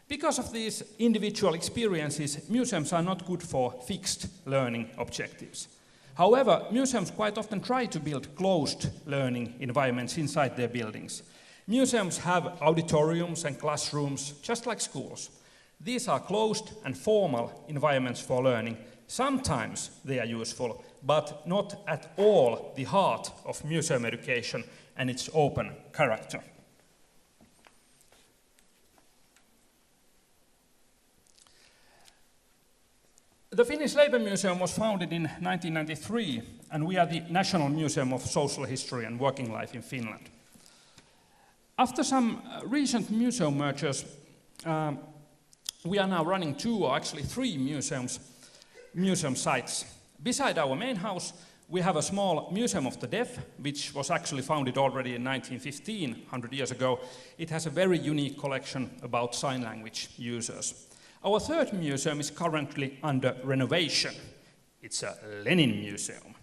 Because of these individual experiences, museums are not good for fixed learning objectives. However, museums quite often try to build closed learning environments inside their buildings. Museums have auditoriums and classrooms, just like schools. These are closed and formal environments for learning. Sometimes they are useful, but not at all the heart of museum education and its open character. The Finnish Labour Museum was founded in 1993, and we are the National Museum of Social History and Working Life in Finland. After some recent museum mergers, we are now running 2 or actually 3 museum sites. Beside our main house, we have a small Museum of the Deaf, which was actually founded already in 1915, 100 years ago. It has a very unique collection about sign language users. Our third museum is currently under renovation. It's a Lenin museum.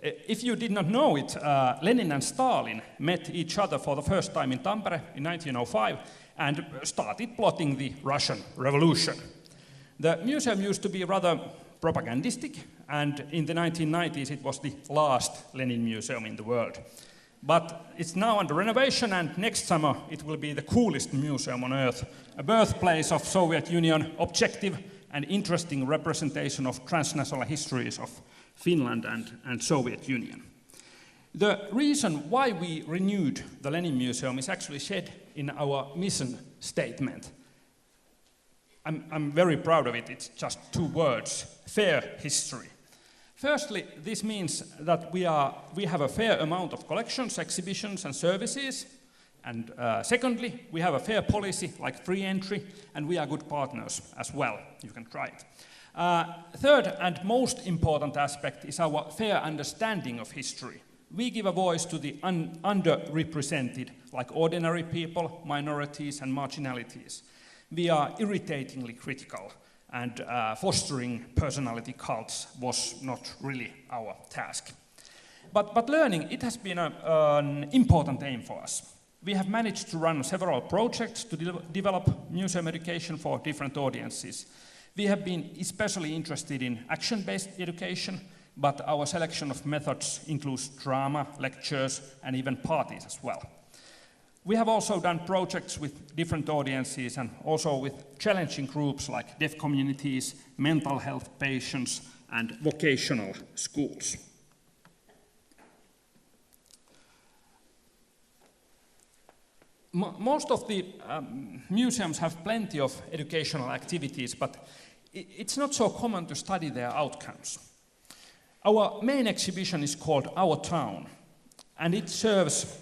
If you did not know it, Lenin and Stalin met each other for the first time in Tampere in 1905 and started plotting the Russian Revolution. The museum used to be rather propagandistic, and in the 1990s it was the last Lenin museum in the world. But it's now under renovation, and next summer it will be the coolest museum on earth, a birthplace of Soviet Union, objective and interesting representation of transnational histories of Finland and Soviet Union. The reason why we renewed the Lenin Museum is actually shed in our mission statement. I'm very proud of it. It's just 2 words: fair history. Firstly, this means that we have a fair amount of collections, exhibitions and services. And secondly, we have a fair policy like free entry, and we are good partners as well. You can try it. Third and most important aspect is our fair understanding of history. We give a voice to the underrepresented, like ordinary people, minorities and marginalities. We are irritatingly critical, and fostering personality cults was not really our task. But learning, it has been an important aim for us. We have managed to run several projects to develop museum education for different audiences. We have been especially interested in action-based education, but our selection of methods includes drama, lectures, and even parties as well. We have also done projects with different audiences and also with challenging groups like deaf communities, mental health patients, and vocational schools. Most of the museums have plenty of educational activities, but it's not so common to study their outcomes. Our main exhibition is called Our Town, and it serves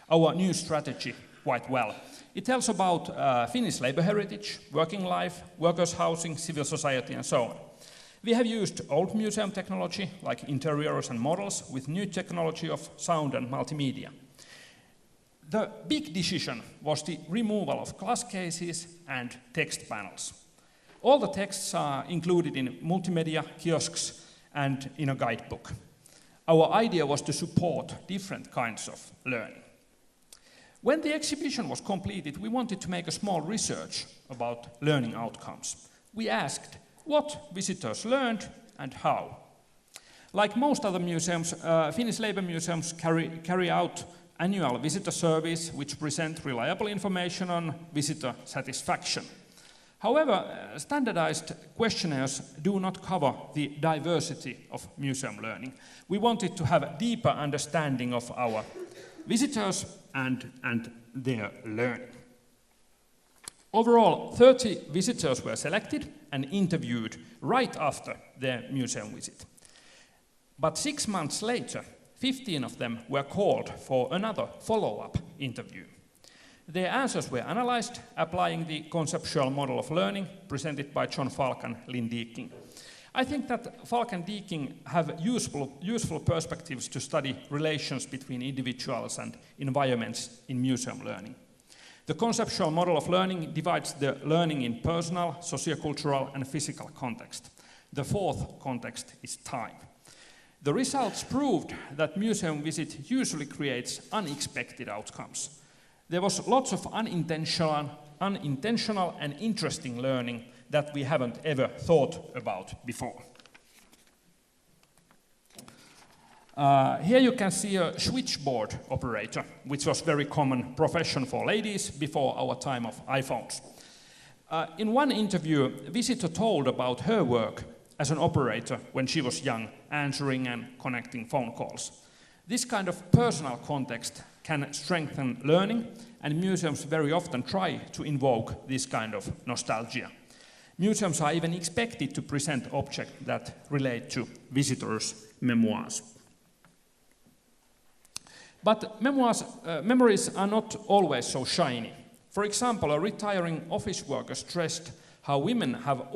our new strategy quite well. It tells about Finnish labor heritage, working life, workers' housing, civil society, and so on. We have used old museum technology, like interiors and models, with new technology of sound and multimedia. The big decision was the removal of glass cases and text panels. All the texts are included in multimedia kiosks and in a guidebook. Our idea was to support different kinds of learning. When the exhibition was completed, we wanted to make a small research about learning outcomes. We asked what visitors learned and how. Like most other museums, Finnish labor museums carry out annual visitor surveys which present reliable information on visitor satisfaction. However, standardized questionnaires do not cover the diversity of museum learning. We wanted to have a deeper understanding of our visitors and their learning. Overall, 30 visitors were selected and interviewed right after their museum visit. But 6 months later, 15 of them were called for another follow-up interview. Their answers were analyzed, applying the conceptual model of learning presented by John Falk and Lynn Deaking. I think that Falk and Deaking have useful perspectives to study relations between individuals and environments in museum learning. The conceptual model of learning divides the learning in personal, sociocultural, and physical context. The fourth context is time. The results proved that museum visit usually creates unexpected outcomes. There was lots of unintentional and interesting learning that we haven't ever thought about before. Here you can see a switchboard operator, which was very common profession for ladies before our time of iPhones. In one interview, a visitor told about her work as an operator when she was young, answering and connecting phone calls. This kind of personal context can strengthen learning, and museums very often try to invoke this kind of nostalgia. Museums are even expected to present objects that relate to visitors' memoirs. But memories are not always so shiny. For example, a retiring office worker stressed how women have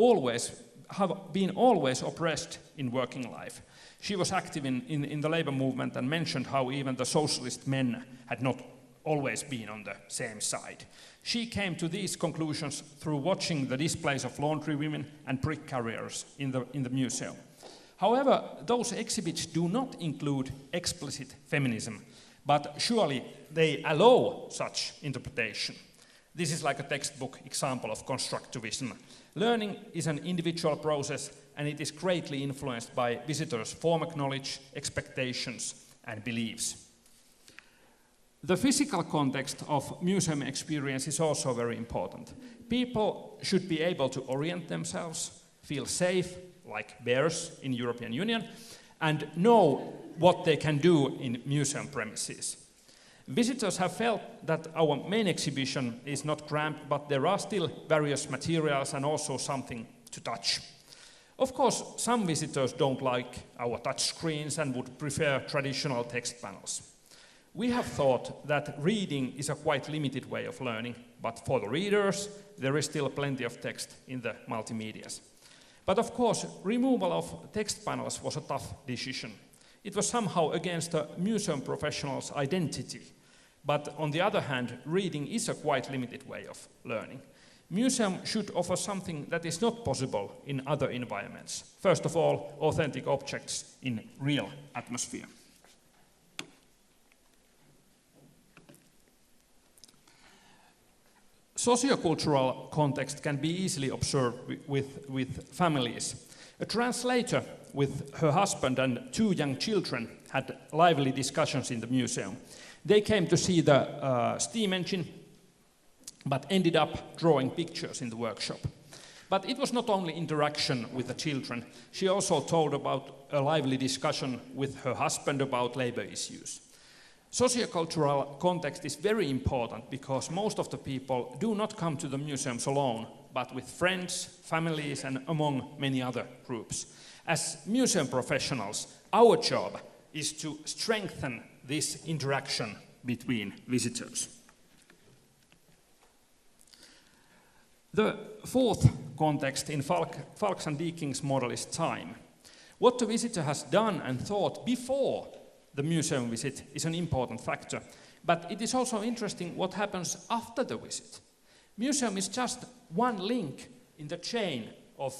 been always oppressed in working life. She was active in the labor movement and mentioned how even the socialist men had not always been on the same side. She came to these conclusions through watching the displays of laundry women and brick carriers in the museum. However, those exhibits do not include explicit feminism, but surely they allow such interpretation. This is like a textbook example of constructivism. Learning is an individual process, and it is greatly influenced by visitors' former knowledge, expectations, and beliefs. The physical context of museum experience is also very important. People should be able to orient themselves, feel safe, like bears in European Union, and know what they can do in museum premises. Visitors have felt that our main exhibition is not cramped, but there are still various materials and also something to touch. Of course, some visitors don't like our touch screens and would prefer traditional text panels. We have thought that reading is a quite limited way of learning, but for the readers, there is still plenty of text in the multimedias. But of course, removal of text panels was a tough decision. It was somehow against a museum professional's identity. But on the other hand, reading is a quite limited way of learning. Museum should offer something that is not possible in other environments. First of all, authentic objects in real atmosphere. Sociocultural context can be easily observed with families. A translator with her husband and 2 young children had lively discussions in the museum. They came to see the steam engine, but ended up drawing pictures in the workshop. But it was not only interaction with the children. She also told about a lively discussion with her husband about labor issues. Sociocultural context is very important because most of the people do not come to the museums alone, but with friends, families, and among many other groups. As museum professionals, our job is to strengthen this interaction between visitors. The fourth context in Falk's and Deaking's model is time. What the visitor has done and thought before the museum visit is an important factor, but it is also interesting what happens after the visit. Museum is just one link in the chain of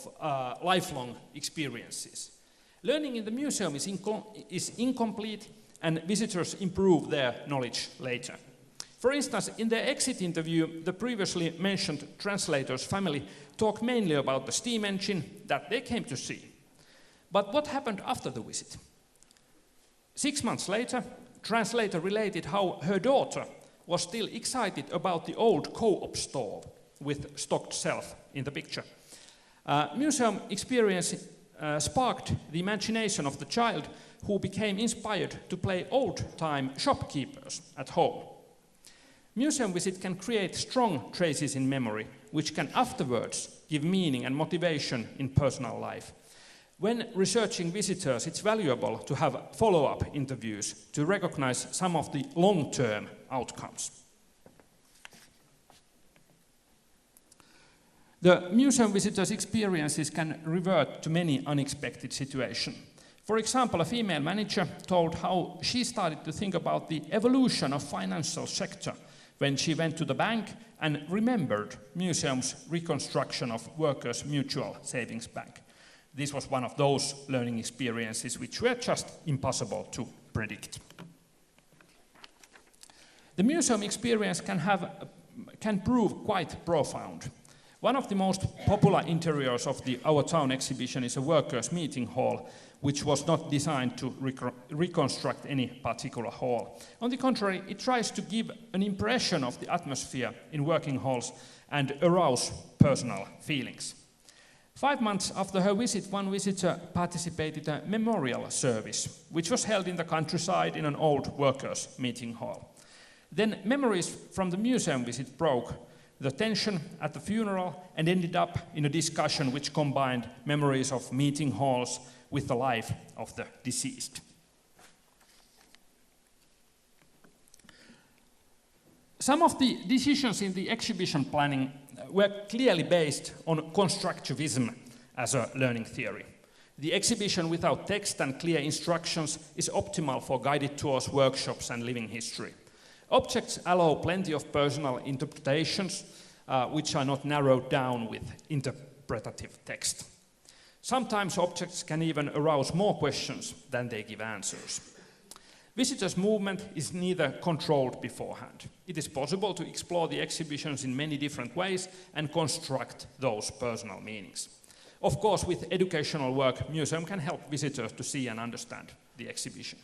lifelong experiences. Learning in the museum is incomplete, and visitors improve their knowledge later. For instance, in their exit interview, the previously mentioned translator's family talked mainly about the steam engine that they came to see. But what happened after the visit? 6 months later, translator related how her daughter was still excited about the old co-op stove. with stocked self in the picture. Museum experience sparked the imagination of the child, who became inspired to play old-time shopkeepers at home. Museum visit can create strong traces in memory, which can afterwards give meaning and motivation in personal life. When researching visitors, it's valuable to have follow-up interviews to recognize some of the long-term outcomes. The museum visitors' experiences can revert to many unexpected situations. For example, a female manager told how she started to think about the evolution of financial sector when she went to the bank and remembered museum's reconstruction of Workers' Mutual Savings Bank. This was one of those learning experiences which were just impossible to predict. The museum experience can prove quite profound. One of the most popular interiors of the Our Town exhibition is a workers' meeting hall, which was not designed to reconstruct any particular hall. On the contrary, it tries to give an impression of the atmosphere in working halls and arouse personal feelings. 5 months after her visit, one visitor participated in a memorial service, which was held in the countryside in an old workers' meeting hall. Then memories from the museum visit broke the tension at the funeral and ended up in a discussion which combined memories of meeting halls with the life of the deceased. Some of the decisions in the exhibition planning were clearly based on constructivism as a learning theory. The exhibition without text and clear instructions is optimal for guided tours, workshops, and living history. Objects allow plenty of personal interpretations, which are not narrowed down with interpretative text. Sometimes objects can even arouse more questions than they give answers. Visitors' movement is neither controlled beforehand. It is possible to explore the exhibitions in many different ways and construct those personal meanings. Of course, with educational work, museum can help visitors to see and understand the exhibition.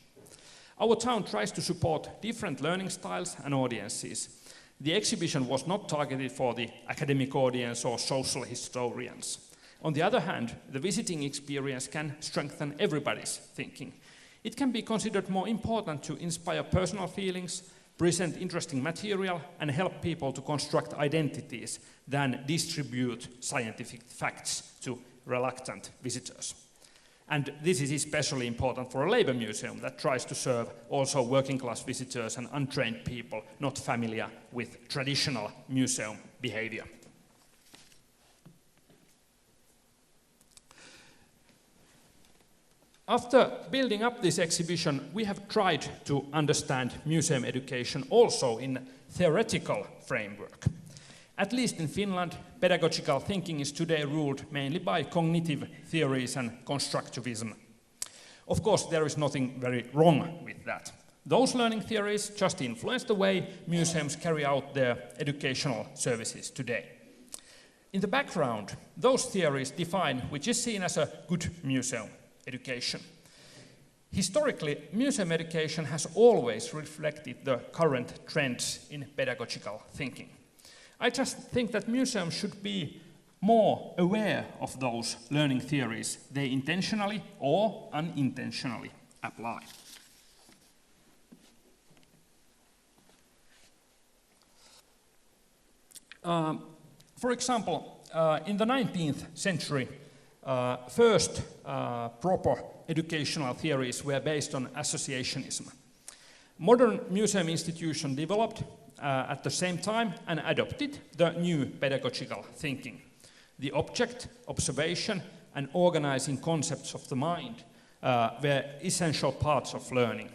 Our town tries to support different learning styles and audiences. The exhibition was not targeted for the academic audience or social historians. On the other hand, the visiting experience can strengthen everybody's thinking. It can be considered more important to inspire personal feelings, present interesting material, and help people to construct identities than distribute scientific facts to reluctant visitors. And this is especially important for a labor museum that tries to serve also working-class visitors and untrained people not familiar with traditional museum behavior. After building up this exhibition, we have tried to understand museum education also in theoretical framework. At least in Finland, pedagogical thinking is today ruled mainly by cognitive theories and constructivism. Of course, there is nothing very wrong with that. Those learning theories just influence the way museums carry out their educational services today. In the background, those theories define which is seen as a good museum education. Historically, museum education has always reflected the current trends in pedagogical thinking. I just think that museums should be more aware of those learning theories they intentionally or unintentionally apply. For example, in the 19th century, first proper educational theories were based on associationism. Modern museum institutions developed at the same time and adopted the new pedagogical thinking. The object, observation, and organizing concepts of the mind were essential parts of learning.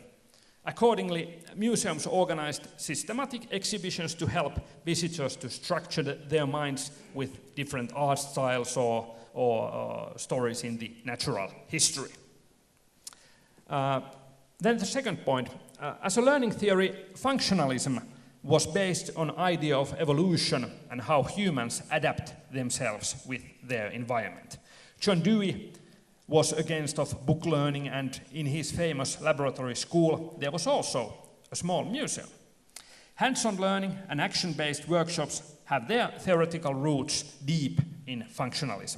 Accordingly, museums organized systematic exhibitions to help visitors to structure their minds with different art styles or stories in the natural history. Then the second point, as a learning theory, functionalism was based on idea of evolution and how humans adapt themselves with their environment. John Dewey was against of book learning, and in his famous laboratory school there was also a small museum. Hands-on learning and action-based workshops have their theoretical roots deep in functionalism.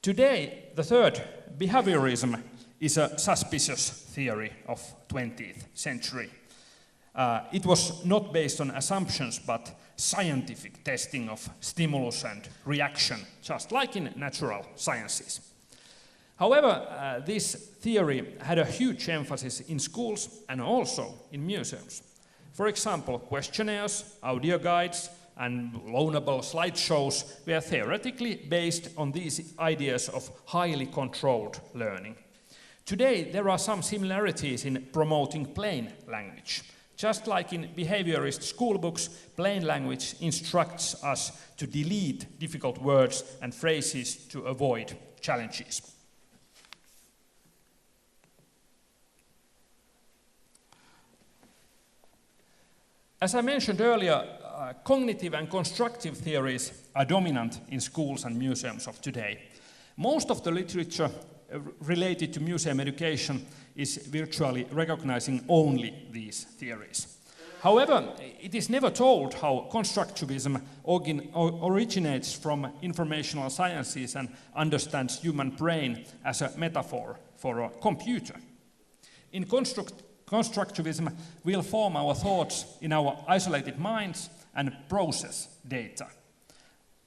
Today, the third, behaviorism, is a suspicious theory of 20th century. It was not based on assumptions, but scientific testing of stimulus and reaction, just like in natural sciences. However, this theory had a huge emphasis in schools and also in museums. For example, questionnaires, audio guides, and loanable slideshows were theoretically based on these ideas of highly controlled learning. Today, there are some similarities in promoting plain language. Just like in behaviorist schoolbooks, plain language instructs us to delete difficult words and phrases to avoid challenges. As I mentioned earlier, cognitive and constructive theories are dominant in schools and museums of today. Most of the literature related to museum education is virtually recognizing only these theories. However, it is never told how constructivism originates from informational sciences and understands human brain as a metaphor for a computer. In constructivism, we'll form our thoughts in our isolated minds and process data.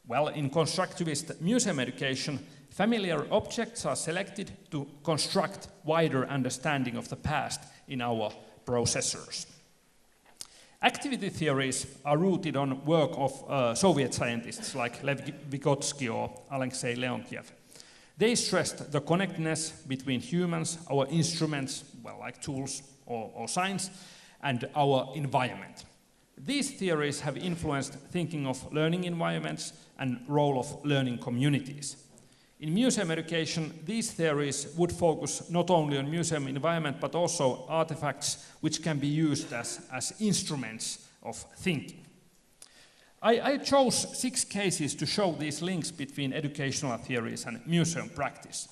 Well, in constructivist museum education, familiar objects are selected to construct wider understanding of the past in our processors. Activity theories are rooted on work of Soviet scientists like Lev Vygotsky or Alexei Leontiev. They stressed the connectedness between humans, our instruments, well, like tools or science, and our environment. These theories have influenced thinking of learning environments and role of learning communities. In museum education, these theories would focus not only on museum environment, but also artifacts which can be used as instruments of thinking. I chose 6 cases to show these links between educational theories and museum practice.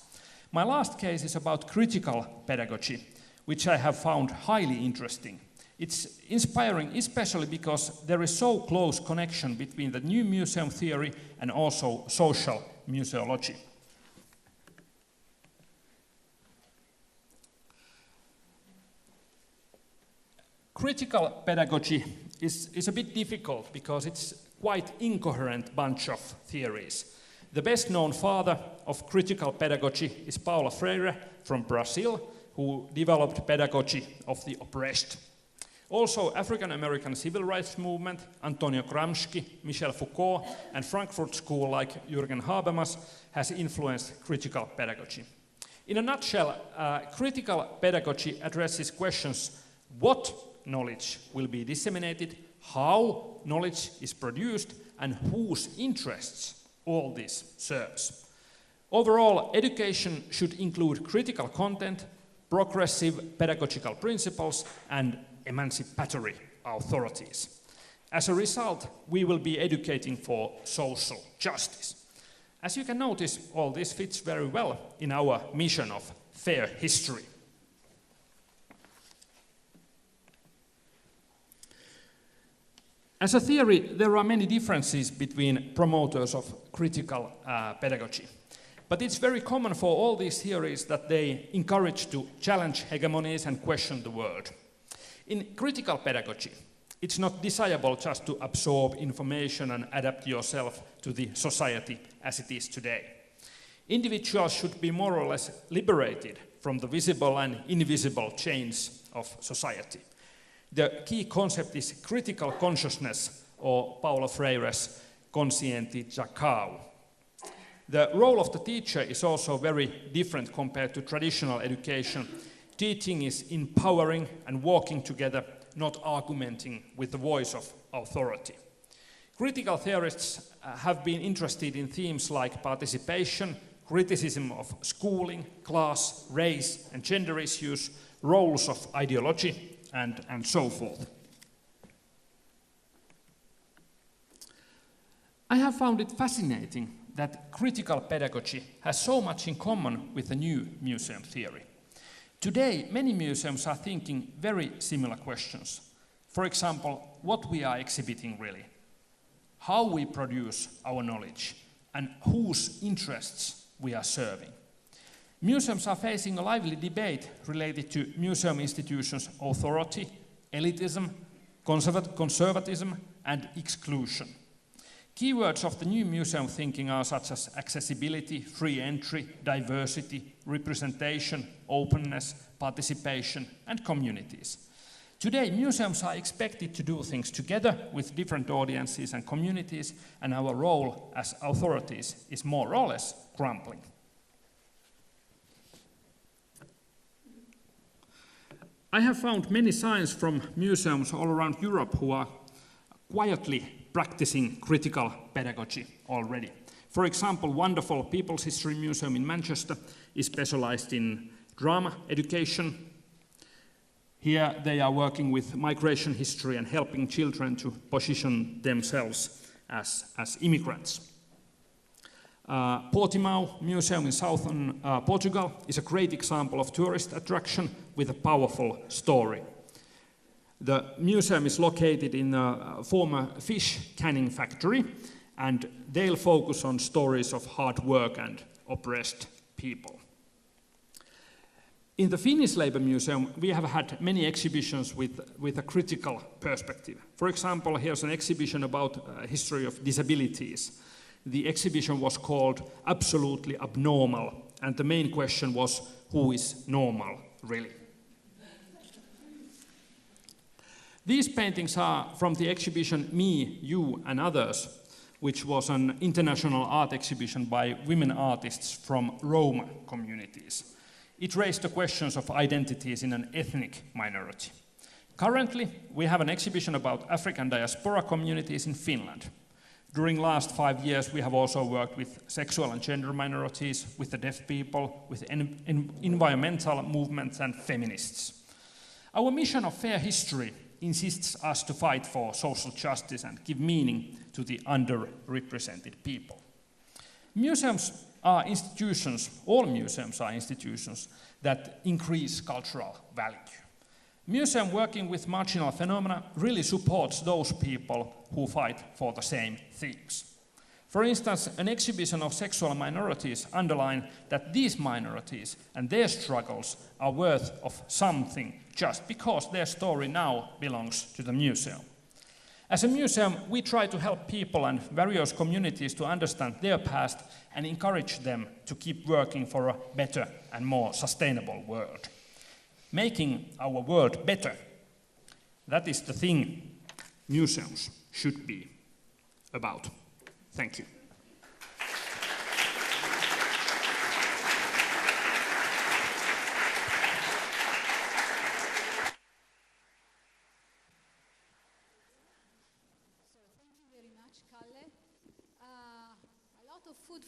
My last case is about critical pedagogy, which I have found highly interesting. It's inspiring, especially because there is so close connection between the new museum theory and also social museology. Critical pedagogy is a bit difficult because it's quite incoherent bunch of theories. The best known father of critical pedagogy is Paulo Freire from Brazil, who developed pedagogy of the oppressed. Also, African-American civil rights movement, Antonio Gramsci, Michel Foucault, and Frankfurt School like Jürgen Habermas has influenced critical pedagogy. In a nutshell, critical pedagogy addresses questions: what knowledge will be disseminated, how knowledge is produced, and whose interests all this serves. Overall, education should include critical content, progressive pedagogical principles, and emancipatory authorities. As a result, we will be educating for social justice. As you can notice, all this fits very well in our mission of fair history. As a theory, there are many differences between promoters of critical pedagogy. But it's very common for all these theories that they encourage to challenge hegemonies and question the world. In critical pedagogy, it's not desirable just to absorb information and adapt yourself to the society as it is today. Individuals should be more or less liberated from the visible and invisible chains of society. The key concept is critical consciousness, or Paulo Freire's conscientizatio. The role of the teacher is also very different compared to traditional education. Teaching is empowering and walking together, not argumenting with the voice of authority. Critical theorists have been interested in themes like participation, criticism of schooling, class, race, and gender issues, roles of ideology, and so forth. I have found it fascinating that critical pedagogy has so much in common with the new museum theory. Today, many museums are thinking very similar questions. for example, what we are exhibiting really, how we produce our knowledge, and whose interests we are serving. Museums are facing a lively debate related to museum institutions' authority, elitism, conservatism, and exclusion. Keywords of the new museum thinking are such as accessibility, free entry, diversity, representation, openness, participation, and communities. Today, museums are expected to do things together with different audiences and communities, and our role as authorities is more or less crumbling. I have found many signs from museums all around Europe who are quietly practicing critical pedagogy already. For example, wonderful People's History Museum in Manchester is specialized in drama education. Here they are working with migration history and helping children to position themselves as immigrants. Portimao Museum in southern Portugal is a great example of tourist attraction with a powerful story. The museum is located in a former fish canning factory, and they'll focus on stories of hard work and oppressed people. In the Finnish Labour Museum, we have had many exhibitions with a critical perspective. For example, here's an exhibition about history of disabilities. The exhibition was called Absolutely Abnormal, and the main question was, who is normal, really? These paintings are from the exhibition Me, You and Others, which was an international art exhibition by women artists from Roma communities. It raised the questions of identities in an ethnic minority. Currently, we have an exhibition about African diaspora communities in Finland. During last 5 years, we have also worked with sexual and gender minorities, with the deaf people, with environmental movements and feminists. Our mission of Fair History insists us to fight for social justice and give meaning to the underrepresented people. Museums are institutions, all museums are institutions that increase cultural value. Museum working with marginal phenomena really supports those people who fight for the same themes. For instance, an exhibition of sexual minorities underline that these minorities and their struggles are worth of something just because their story now belongs to the museum. As a museum, we try to help people and various communities to understand their past and encourage them to keep working for a better and more sustainable world. Making our world better, that is the thing museums should be about. Thank you.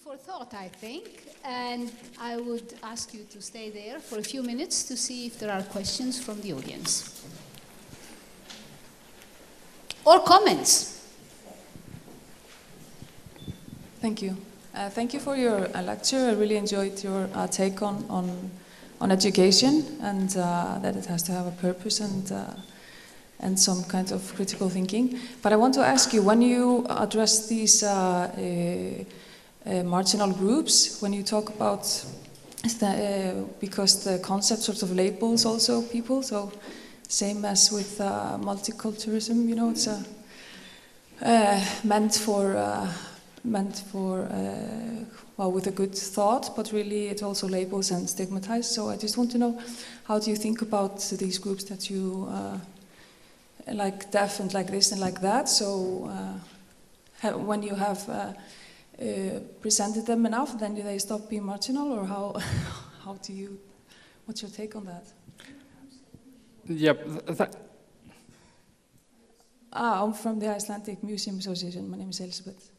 For thought, I think, and I would ask you to stay there for a few minutes to see if there are questions from the audience. Or comments. Thank you. Thank you for your lecture. I really enjoyed your take on education and that it has to have a purpose and some kind of critical thinking. But I want to ask you, when you address these marginal groups, when you talk about because the concept sort of labels also people, so same as with multiculturalism, you know, it's meant for well, with a good thought, but really it also labels and stigmatizes. So I just want to know, how do you think about these groups that you like deaf and like this and like that? So when you have presented them enough, then do they stop being marginal, or how do you, what's your take on that? Yeah, I'm from the Icelandic Museum Association. My name is Elizabeth.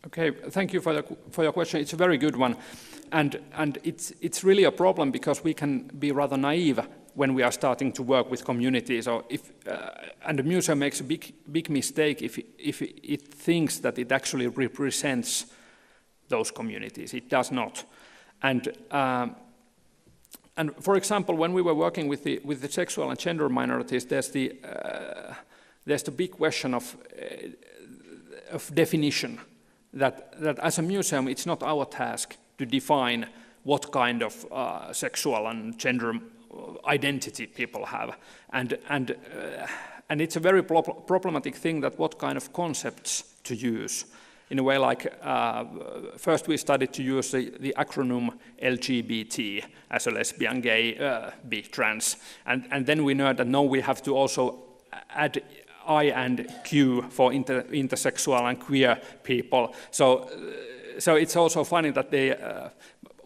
Okay, thank you for your question. It's a very good one, and it's really a problem because we can be rather naive when we are starting to work with communities, or and the museum makes a big mistake if it thinks that it actually represents those communities. It does not, and for example, when we were working with the sexual and gender minorities, there's the big question of definition. That as a museum, it's not our task to define what kind of sexual and gender identity people have, and it's a very problematic thing that what kind of concepts to use. In a way, like first we started to use the acronym LGBT as a lesbian, gay, bi, trans, and then we know that now we have to also add I and Q for intersexual and queer people. So it's also funny that they,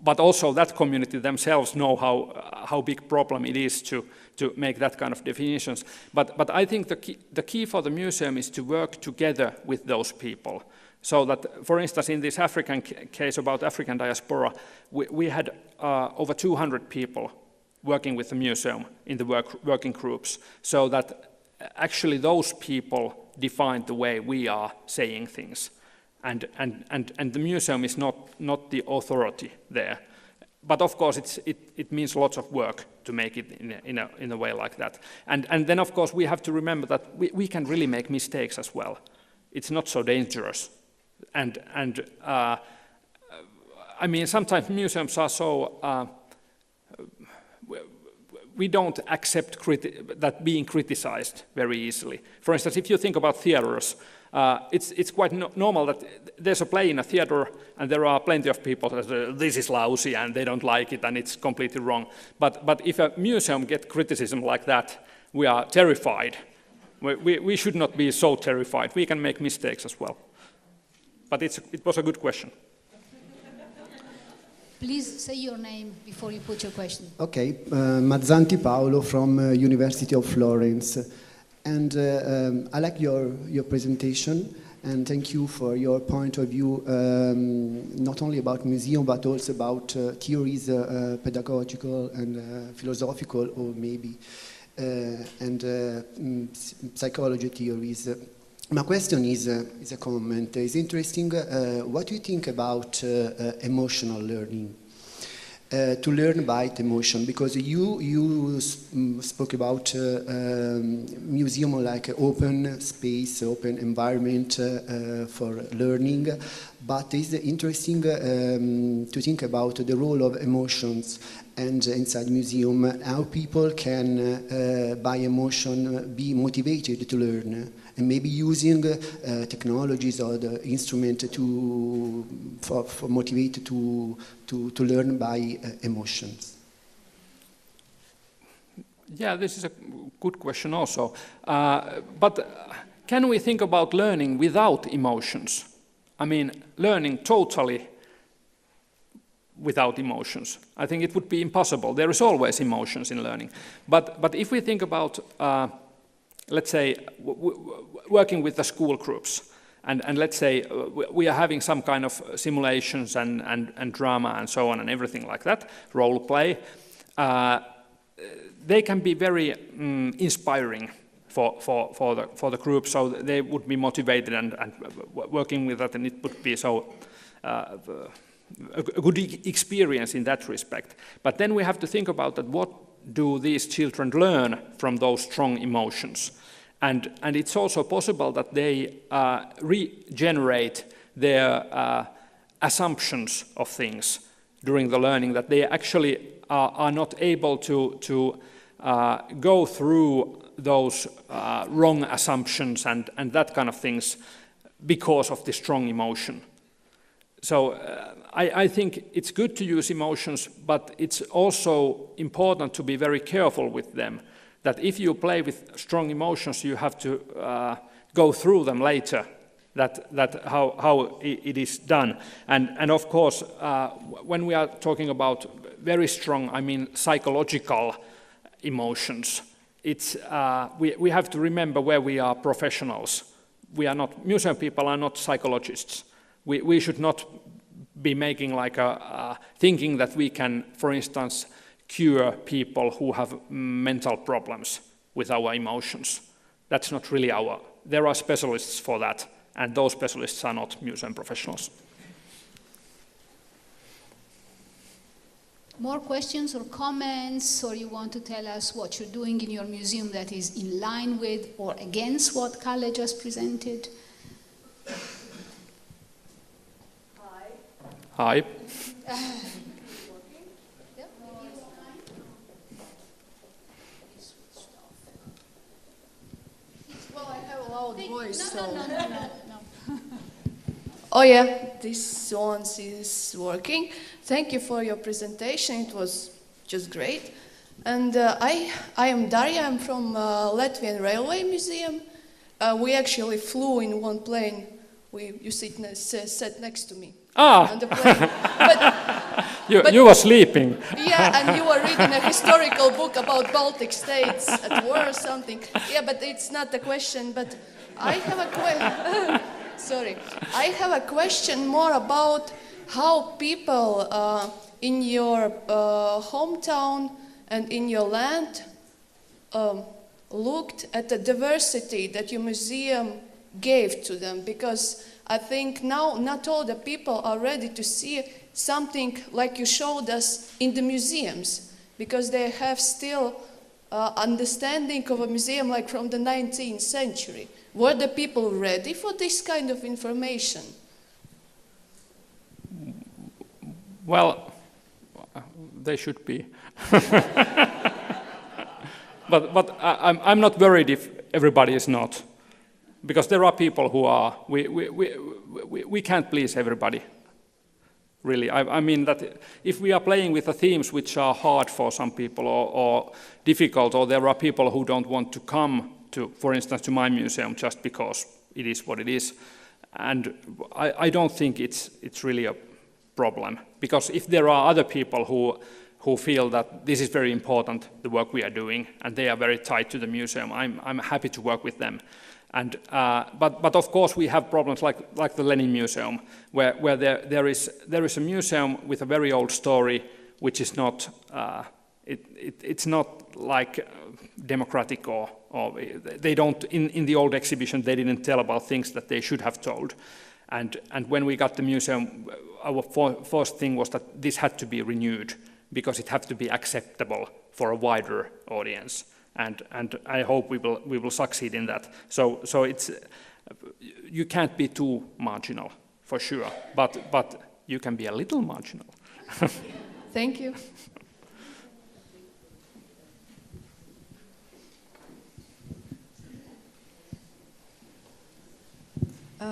but also that community themselves know how big problem it is to make that kind of definitions. But I think the key for the museum is to work together with those people. So that, for instance, in this African case about African diaspora, we had over 200 people working with the museum in the working groups, so that actually those people defined the way we are saying things. And the museum is not the authority there. But of course it means lots of work to make it in a way like that. And then of course we have to remember that we can really make mistakes as well. It's not so dangerous. And I mean, sometimes museums are so we don't accept that being criticized very easily. For instance, if you think about theaters, it's quite normal that there's a play in a theater and there are plenty of people that say, this is lousy and they don't like it and it's completely wrong. But if a museum gets criticism like that, we are terrified. We should not be so terrified. We can make mistakes as well. But it was a good question. Please say your name before you put your question. Okay, Mazzanti Paolo from University of Florence. And I like your presentation, and thank you for your point of view, not only about museum, but also about theories, pedagogical and philosophical, or maybe, and psychology theories. My question is a comment. It's interesting. What do you think about emotional learning? To learn by emotion, because you spoke about museum like open space, open environment for learning, but it's interesting to think about the role of emotions and inside museum, how people can by emotion be motivated to learn, and maybe using technologies or the instrument for motivate to learn by emotions. Yeah, this is a good question also. But can we think about learning without emotions? I mean, learning totally without emotions. I think it would be impossible. There is always emotions in learning. But if we think about, let's say, working with the school groups, and let's say we are having some kind of simulations and drama and so on and everything like that, role play, they can be very inspiring for the group, so they would be motivated and working with that, and it would be so a good experience in that respect. But then we have to think about that, what do these children learn from those strong emotions? And it's also possible that they regenerate their assumptions of things during the learning, that they actually are not able to go through those wrong assumptions and that kind of things because of the strong emotion. So I think it's good to use emotions, but it's also important to be very careful with them. That if you play with strong emotions, you have to go through them later, that how it is done. And of course, when we are talking about very strong, I mean psychological emotions, it's we have to remember where we are professionals. We are not, museum people are not psychologists. We should not be making like thinking that we can, for instance, cure people who have mental problems with our emotions. That's not really there are specialists for that, and those specialists are not museum professionals. More questions or comments, or you want to tell us what you're doing in your museum that is in line with or against what Kalle just presented? Hi. Well, I have a loud voice, so... No. Oh yeah, this one is working. Thank you for your presentation. It was just great. And I am Darja. I'm from Latvian Railway Museum. We actually flew in one plane. You sat next to me on the plane. But you were sleeping. Yeah, and you were reading a historical book about Baltic states at war or something. Yeah, but it's not the question. But I have a question. Sorry. I have a question more about how people in your hometown and in your land looked at the diversity that your museum gave to them, because I think now not all the people are ready to see something like you showed us in the museums, because they have still understanding of a museum like from the 19th century. Were the people ready for this kind of information? Well, they should be. but I'm not worried if everybody is not, because there are people who are. We can't please everybody. Really, I mean that if we are playing with the themes which are hard for some people or difficult, or there are people who don't want to come to, for instance, to my museum just because it is what it is, and I don't think it's really a problem, because if there are other people who feel that this is very important, the work we are doing, and they are very tied to the museum, I'm happy to work with them. And but of course we have problems like the Lenin Museum, where there is a museum with a very old story, which is not it's not like democratic or they don't in the old exhibition they didn't tell about things that they should have told, and when we got the museum, our first thing was that this had to be renewed because it had to be acceptable for a wider audience. And I hope we will succeed in that. So it's you can't be too marginal for sure, but you can be a little marginal. Thank you.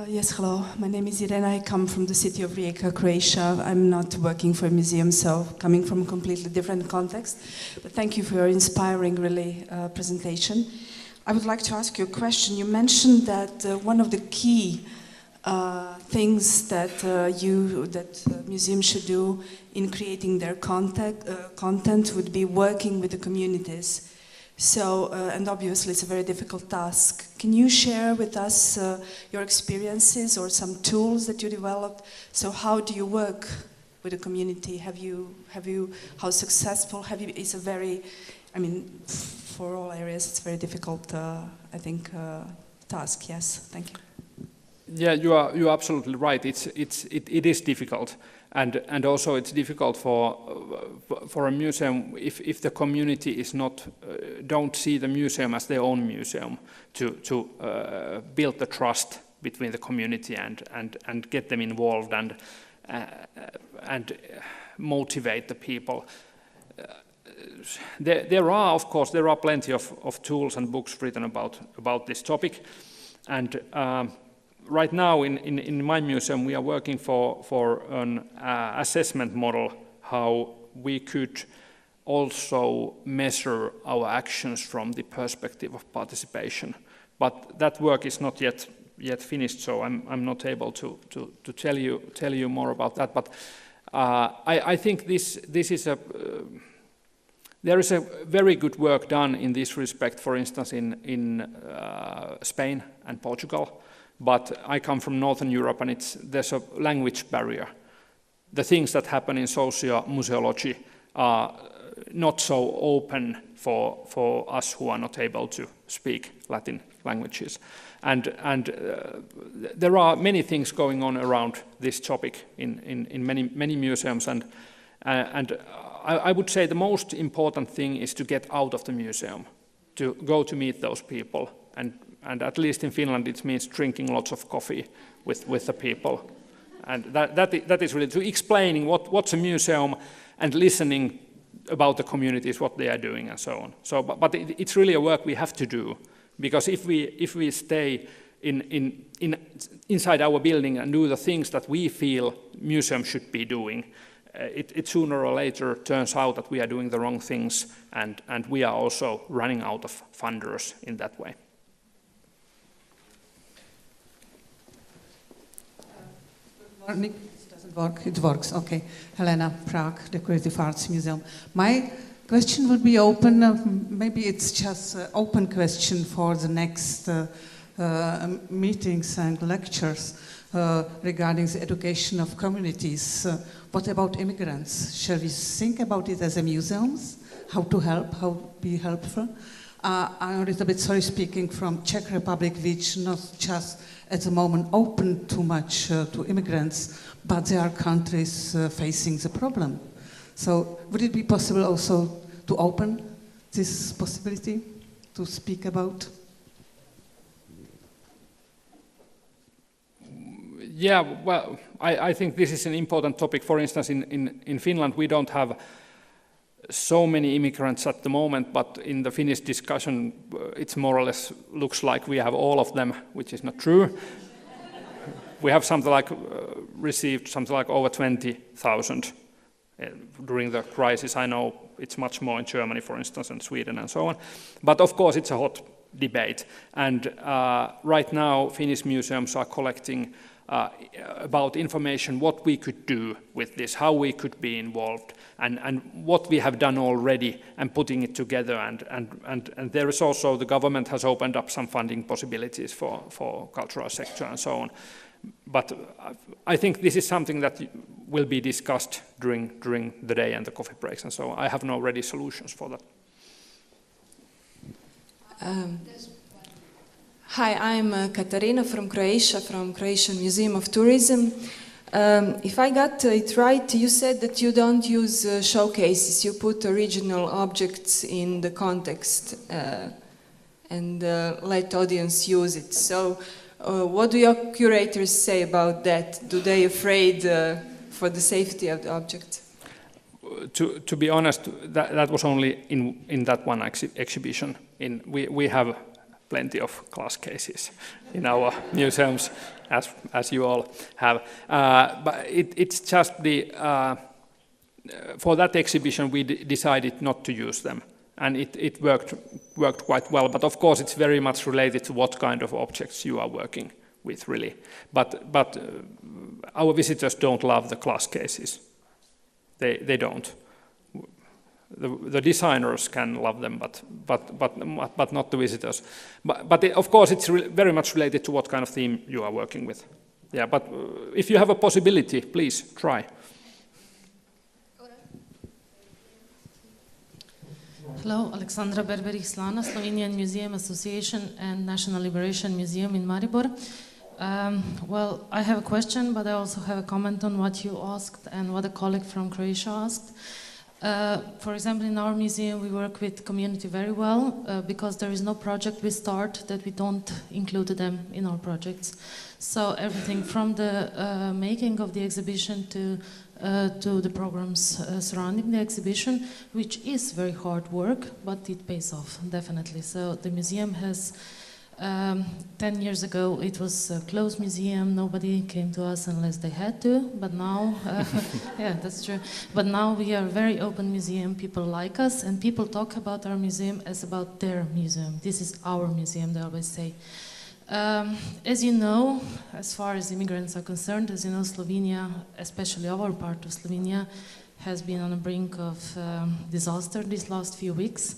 Yes, hello. My name is Irena. I come from the city of Rijeka, Croatia. I'm not working for a museum, so coming from a completely different context. But thank you for your inspiring, really, presentation. I would like to ask you a question. You mentioned that one of the key things that museums should do in creating their content would be working with the communities. So, and obviously it's a very difficult task. Can you share with us your experiences or some tools that you developed? So how do you work with the community? How successful have you? It's a very, I mean, for all areas, it's a very difficult, I think, task. Yes, thank you. Yeah, you are absolutely right. It is difficult. And also it's difficult for a museum if the community is not don't see the museum as their own museum to build the trust between the community and get them involved and motivate the people. There are, of course, plenty of tools and books written about this topic, and right now in my museum we are working for an assessment model how we could also measure our actions from the perspective of participation. But that work is not yet finished, so I'm not able to tell you more about that. But I think this is there is a very good work done in this respect, for instance in Spain and Portugal. But I come from Northern Europe, and there's a language barrier. The things that happen in museology are not so open for us who are not able to speak Latin languages. And there are many things going on around this topic in many museums, and And I would say the most important thing is to get out of the museum, to go to meet those people. And at least in Finland, it means drinking lots of coffee with the people. And that is really to explaining what's a museum and listening about the communities, what they are doing and so on. So, but it's really a work we have to do, because if we stay inside our building and do the things that we feel museum should be doing, it sooner or later turns out that we are doing the wrong things, and we are also running out of funders in that way. It doesn't work. It works. Okay. Helena, Prague, Decorative Arts Museum. My question would be open. Maybe it's just an open question for the next meetings and lectures regarding the education of communities. What about immigrants? Shall we think about it as a museums? How to help? How be helpful? I'm a little bit sorry speaking from Czech Republic, which not just at the moment open too much to immigrants, but there are countries facing the problem. So would it be possible also to open this possibility to speak about? Yeah, well, I think this is an important topic. For instance, in Finland, we don't have so many immigrants at the moment, but in the Finnish discussion, it's more or less looks like we have all of them, which is not true. We have received something like over 20,000 during the crisis. I know it's much more in Germany, for instance, and Sweden and so on. But of course, it's a hot debate. And right now, Finnish museums are collecting about information, what we could do with this, how we could be involved, and what we have done already, and putting it together. And there is also, the government has opened up some funding possibilities for cultural sector and so on. But I think this is something that will be discussed during the day and the coffee breaks, and so I have no ready solutions for that. Hi, I'm Katarina from Croatia, from Croatian Museum of Tourism. If I got it right, you said that you don't use showcases, you put original objects in the context and let audience use it. So what do your curators say about that? Do they afraid for the safety of the object? To be honest, that was only in that one exhibition. We have plenty of glass cases in our museums, as you all have. But it's just for that exhibition we decided not to use them, and it worked quite well. But of course, it's very much related to what kind of objects you are working with, really. But our visitors don't love the glass cases. They don't. The designers can love them, but not the visitors. But of course, it's very much related to what kind of theme you are working with. Yeah, but if you have a possibility, please try. Hello, Alexandra Berberich-Slana, Slovenian Museum Association and National Liberation Museum in Maribor. Well, I have a question, but I also have a comment on what you asked and what a colleague from Croatia asked. For example, in our museum, we work with community very well because there is no project we start that we don't include them in our projects. So everything from the making of the exhibition to the programs surrounding the exhibition, which is very hard work, but it pays off, definitely. So the museum has 10 years ago, it was a closed museum. Nobody came to us unless they had to. But now, yeah, that's true. But now we are a very open museum. People like us, and people talk about our museum as about their museum. This is our museum, they always say. As you know, as far as immigrants are concerned, as you know, Slovenia, especially our part of Slovenia, has been on the brink of disaster these last few weeks.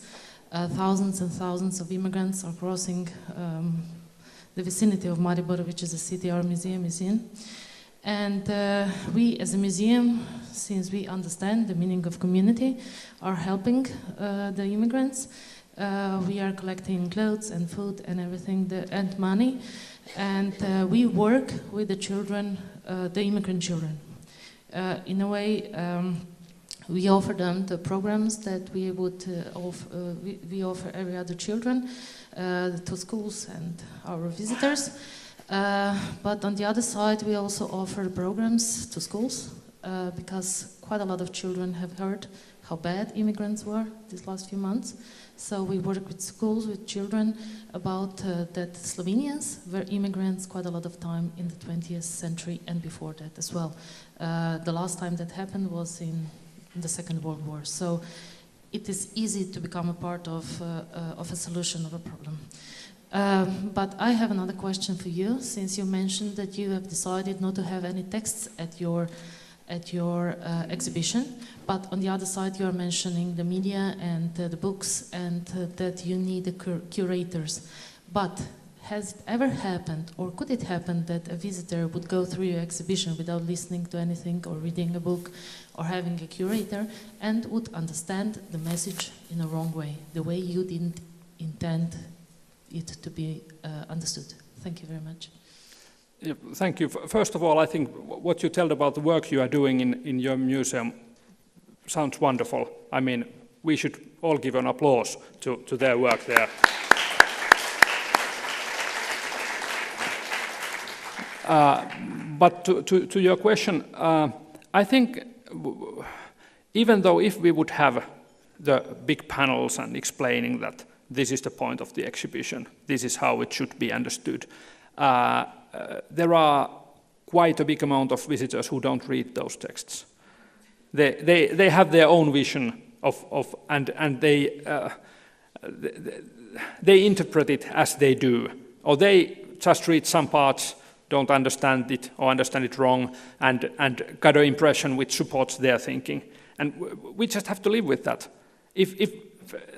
Thousands and thousands of immigrants are crossing the vicinity of Maribor, which is the city our museum is in. And we as a museum, since we understand the meaning of community, are helping the immigrants. We are collecting clothes and food and everything, and money. And we work with the children, the immigrant children. In a way, we offer them the programs that we would we offer every other children to schools and our visitors. But on the other side, we also offer programs to schools because quite a lot of children have heard how bad immigrants were these last few months. So we work with schools, with children, about that Slovenians were immigrants quite a lot of time in the 20th century and before that as well. The last time that happened was in the Second World War. So it is easy to become a part of a solution of a problem. But I have another question for you, since you mentioned that you have decided not to have any texts at your exhibition, but on the other side you are mentioning the media and the books and that you need the curators. But has it ever happened, or could it happen, that a visitor would go through your exhibition without listening to anything or reading a book or having a curator and would understand the message in a wrong way, the way you didn't intend it to be understood? Thank you very much. Yeah, thank you. First of all, I think what you tell about the work you are doing in your museum sounds wonderful. I mean, we should all give an applause to their work there. But to your question, I think even though if we would have the big panels and explaining that this is the point of the exhibition, this is how it should be understood, there are quite a big amount of visitors who don't read those texts. They have their own vision and they interpret it as they do, or they just read some parts, don't understand it or understand it wrong, and got an impression which supports their thinking. And we just have to live with that. If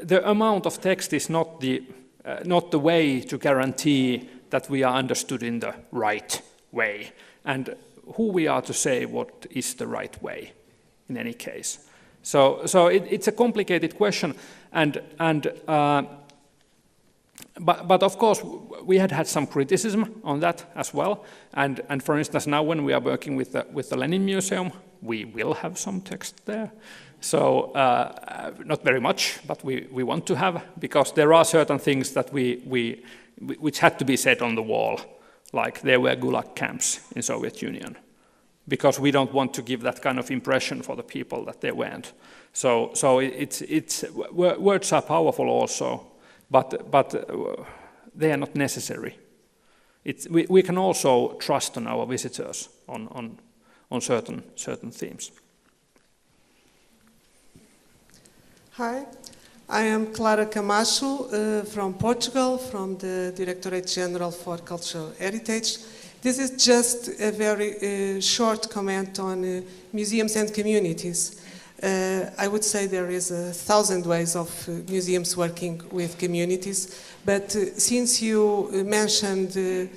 the amount of text is not the way to guarantee that we are understood in the right way, and who we are to say what is the right way in any case. So it's a complicated question, but of course we had some criticism on that as well. And for instance, now when we are working with the Lenin Museum, we will have some text there. So not very much, but we want to have, because there are certain things that which had to be said on the wall, like there were gulag camps in Soviet Union, because we don't want to give that kind of impression for the people that they weren't. So words are powerful also, but they are not necessary. We can also trust on our visitors on certain themes. Hi, I am Clara Camacho from Portugal, from the Directorate General for Cultural Heritage. This is just a very short comment on museums and communities. I would say there is 1,000 ways of museums working with communities, but since you mentioned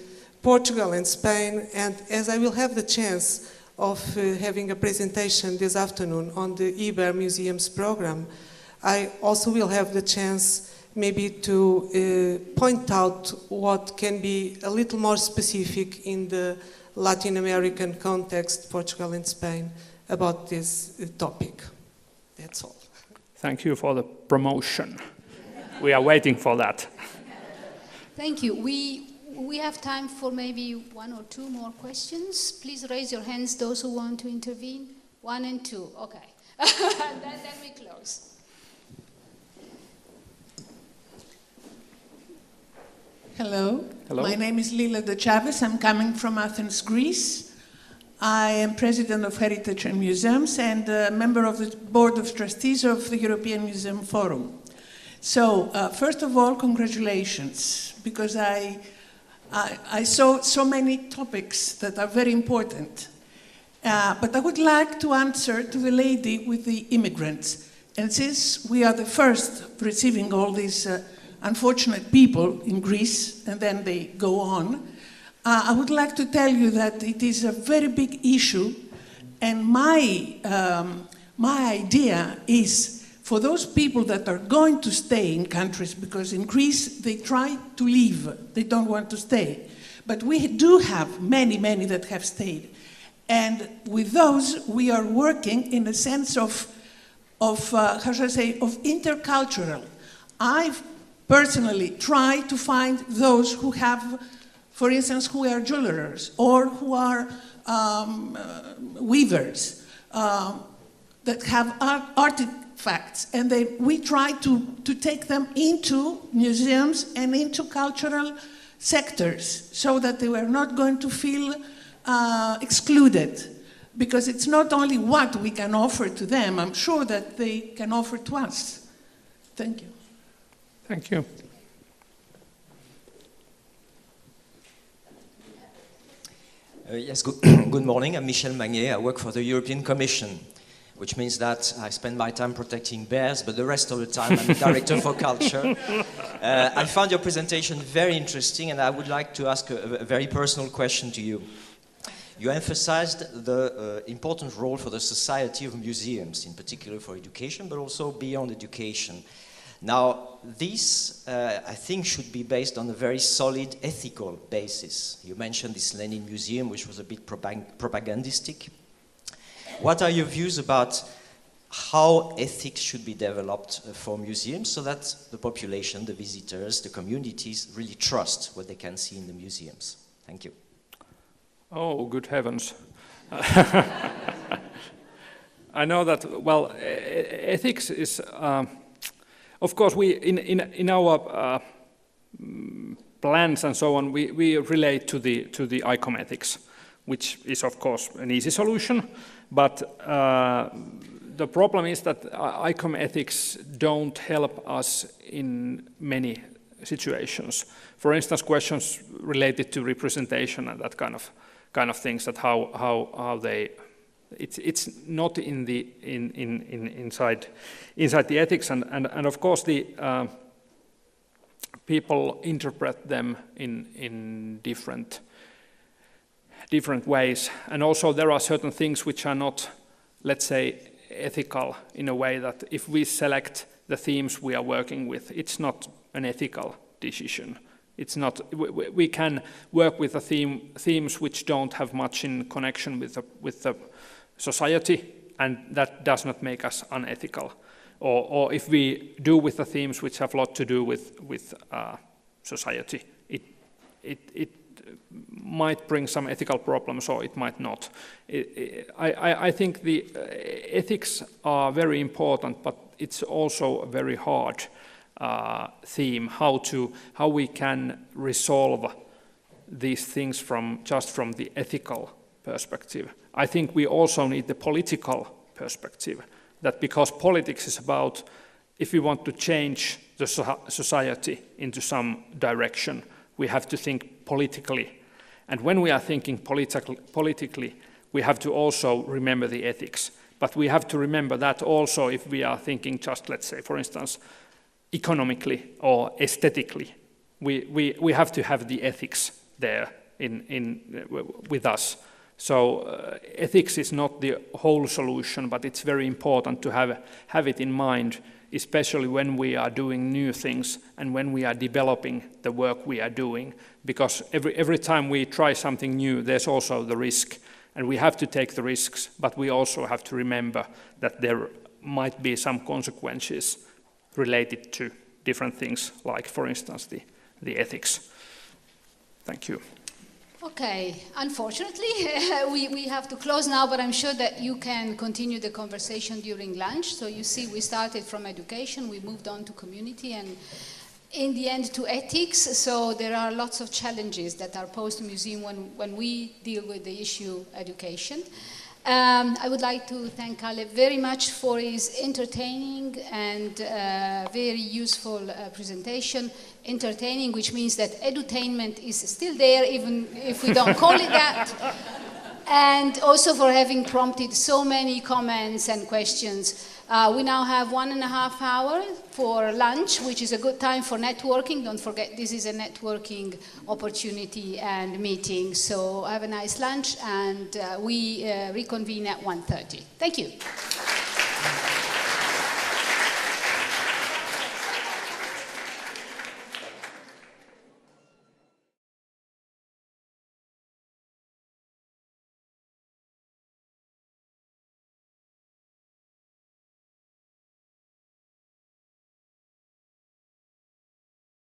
Portugal and Spain, and as I will have the chance of having a presentation this afternoon on the IBER Museums program, I also will have the chance maybe to point out what can be a little more specific in the Latin American context, Portugal and Spain, about this topic. That's all. Thank you for the promotion. We are waiting for that. Thank you. We have time for maybe one or two more questions. Please raise your hands, those who want to intervene. 1 and 2, okay. then we close. Hello. Hello. My name is Lila de Chavez. I'm coming from Athens, Greece. I am president of Heritage and Museums and a member of the Board of Trustees of the European Museum Forum. So, first of all, congratulations, because I saw so many topics that are very important. But I would like to answer to the lady with the immigrants. And since we are the first receiving all these unfortunate people in Greece, and then they go on, I would like to tell you that it is a very big issue, and my idea is for those people that are going to stay in countries, because in Greece they try to leave, they don't want to stay. But we do have many that have stayed. And with those, we are working in a sense of of how should I say, of intercultural. I've personally tried to find those who have, for instance, who are jewelers or who are weavers that have artifacts, and we try to take them into museums and into cultural sectors so that they were not going to feel excluded. Because it's not only what we can offer to them, I'm sure that they can offer to us. Thank you. Thank you. Yes, good morning. I'm Michel Magnier. I work for the European Commission, which means that I spend my time protecting bears, but the rest of the time I'm the Director for Culture. I found your presentation very interesting, and I would like to ask a very personal question to you. You emphasized the important role for the society of museums, in particular for education, but also beyond education. Now, this, I think, should be based on a very solid ethical basis. You mentioned this Lenin Museum, which was a bit propagandistic. What are your views about how ethics should be developed for museums so that the population, the visitors, the communities really trust what they can see in the museums? Thank you. Oh, good heavens. I know that, well, ethics is, of course, we in our plans and so on, we relate to the ICOM ethics, which is, of course, an easy solution, but the problem is that ICOM ethics don't help us in many situations. For instance, questions related to representation and that kind of things, that how they, it's not in the inside the ethics, and of course the people interpret them in different ways, and also there are certain things which are not, let's say, ethical in a way that if we select the themes we are working with, it's not an ethical decision. It's not. We can work with the themes which don't have much in connection with the society, and that does not make us unethical. Or if we do with the themes which have a lot to do with society, it might bring some ethical problems, or it might not. I think the ethics are very important, but it's also a very hard theme, how we can resolve these things from the ethical perspective. I think we also need the political perspective, that because politics is about, if we want to change the society into some direction, we have to think politically. And when we are thinking politically, we have to also remember the ethics. But we have to remember that also if we are thinking just, let's say, for instance, economically or aesthetically, we have to have the ethics there with us. So ethics is not the whole solution, but it's very important to have it in mind, especially when we are doing new things and when we are developing the work we are doing. Because every time we try something new, there's also the risk, and we have to take the risks, but we also have to remember that there might be some consequences related to different things, like, for instance, the ethics. Thank you. Okay, unfortunately, we have to close now, but I'm sure that you can continue the conversation during lunch. So you see, we started from education, we moved on to community, and in the end to ethics. So there are lots of challenges that are posed to museum when we deal with the issue education. I would like to thank Ale very much for his entertaining and very useful presentation. Entertaining, which means that edutainment is still there, even if we don't call it that. And also for having prompted so many comments and questions. We now have 1.5 hours for lunch, which is a good time for networking. Don't forget, this is a networking opportunity and meeting. So have a nice lunch, and we reconvene at 1:30. Thank you.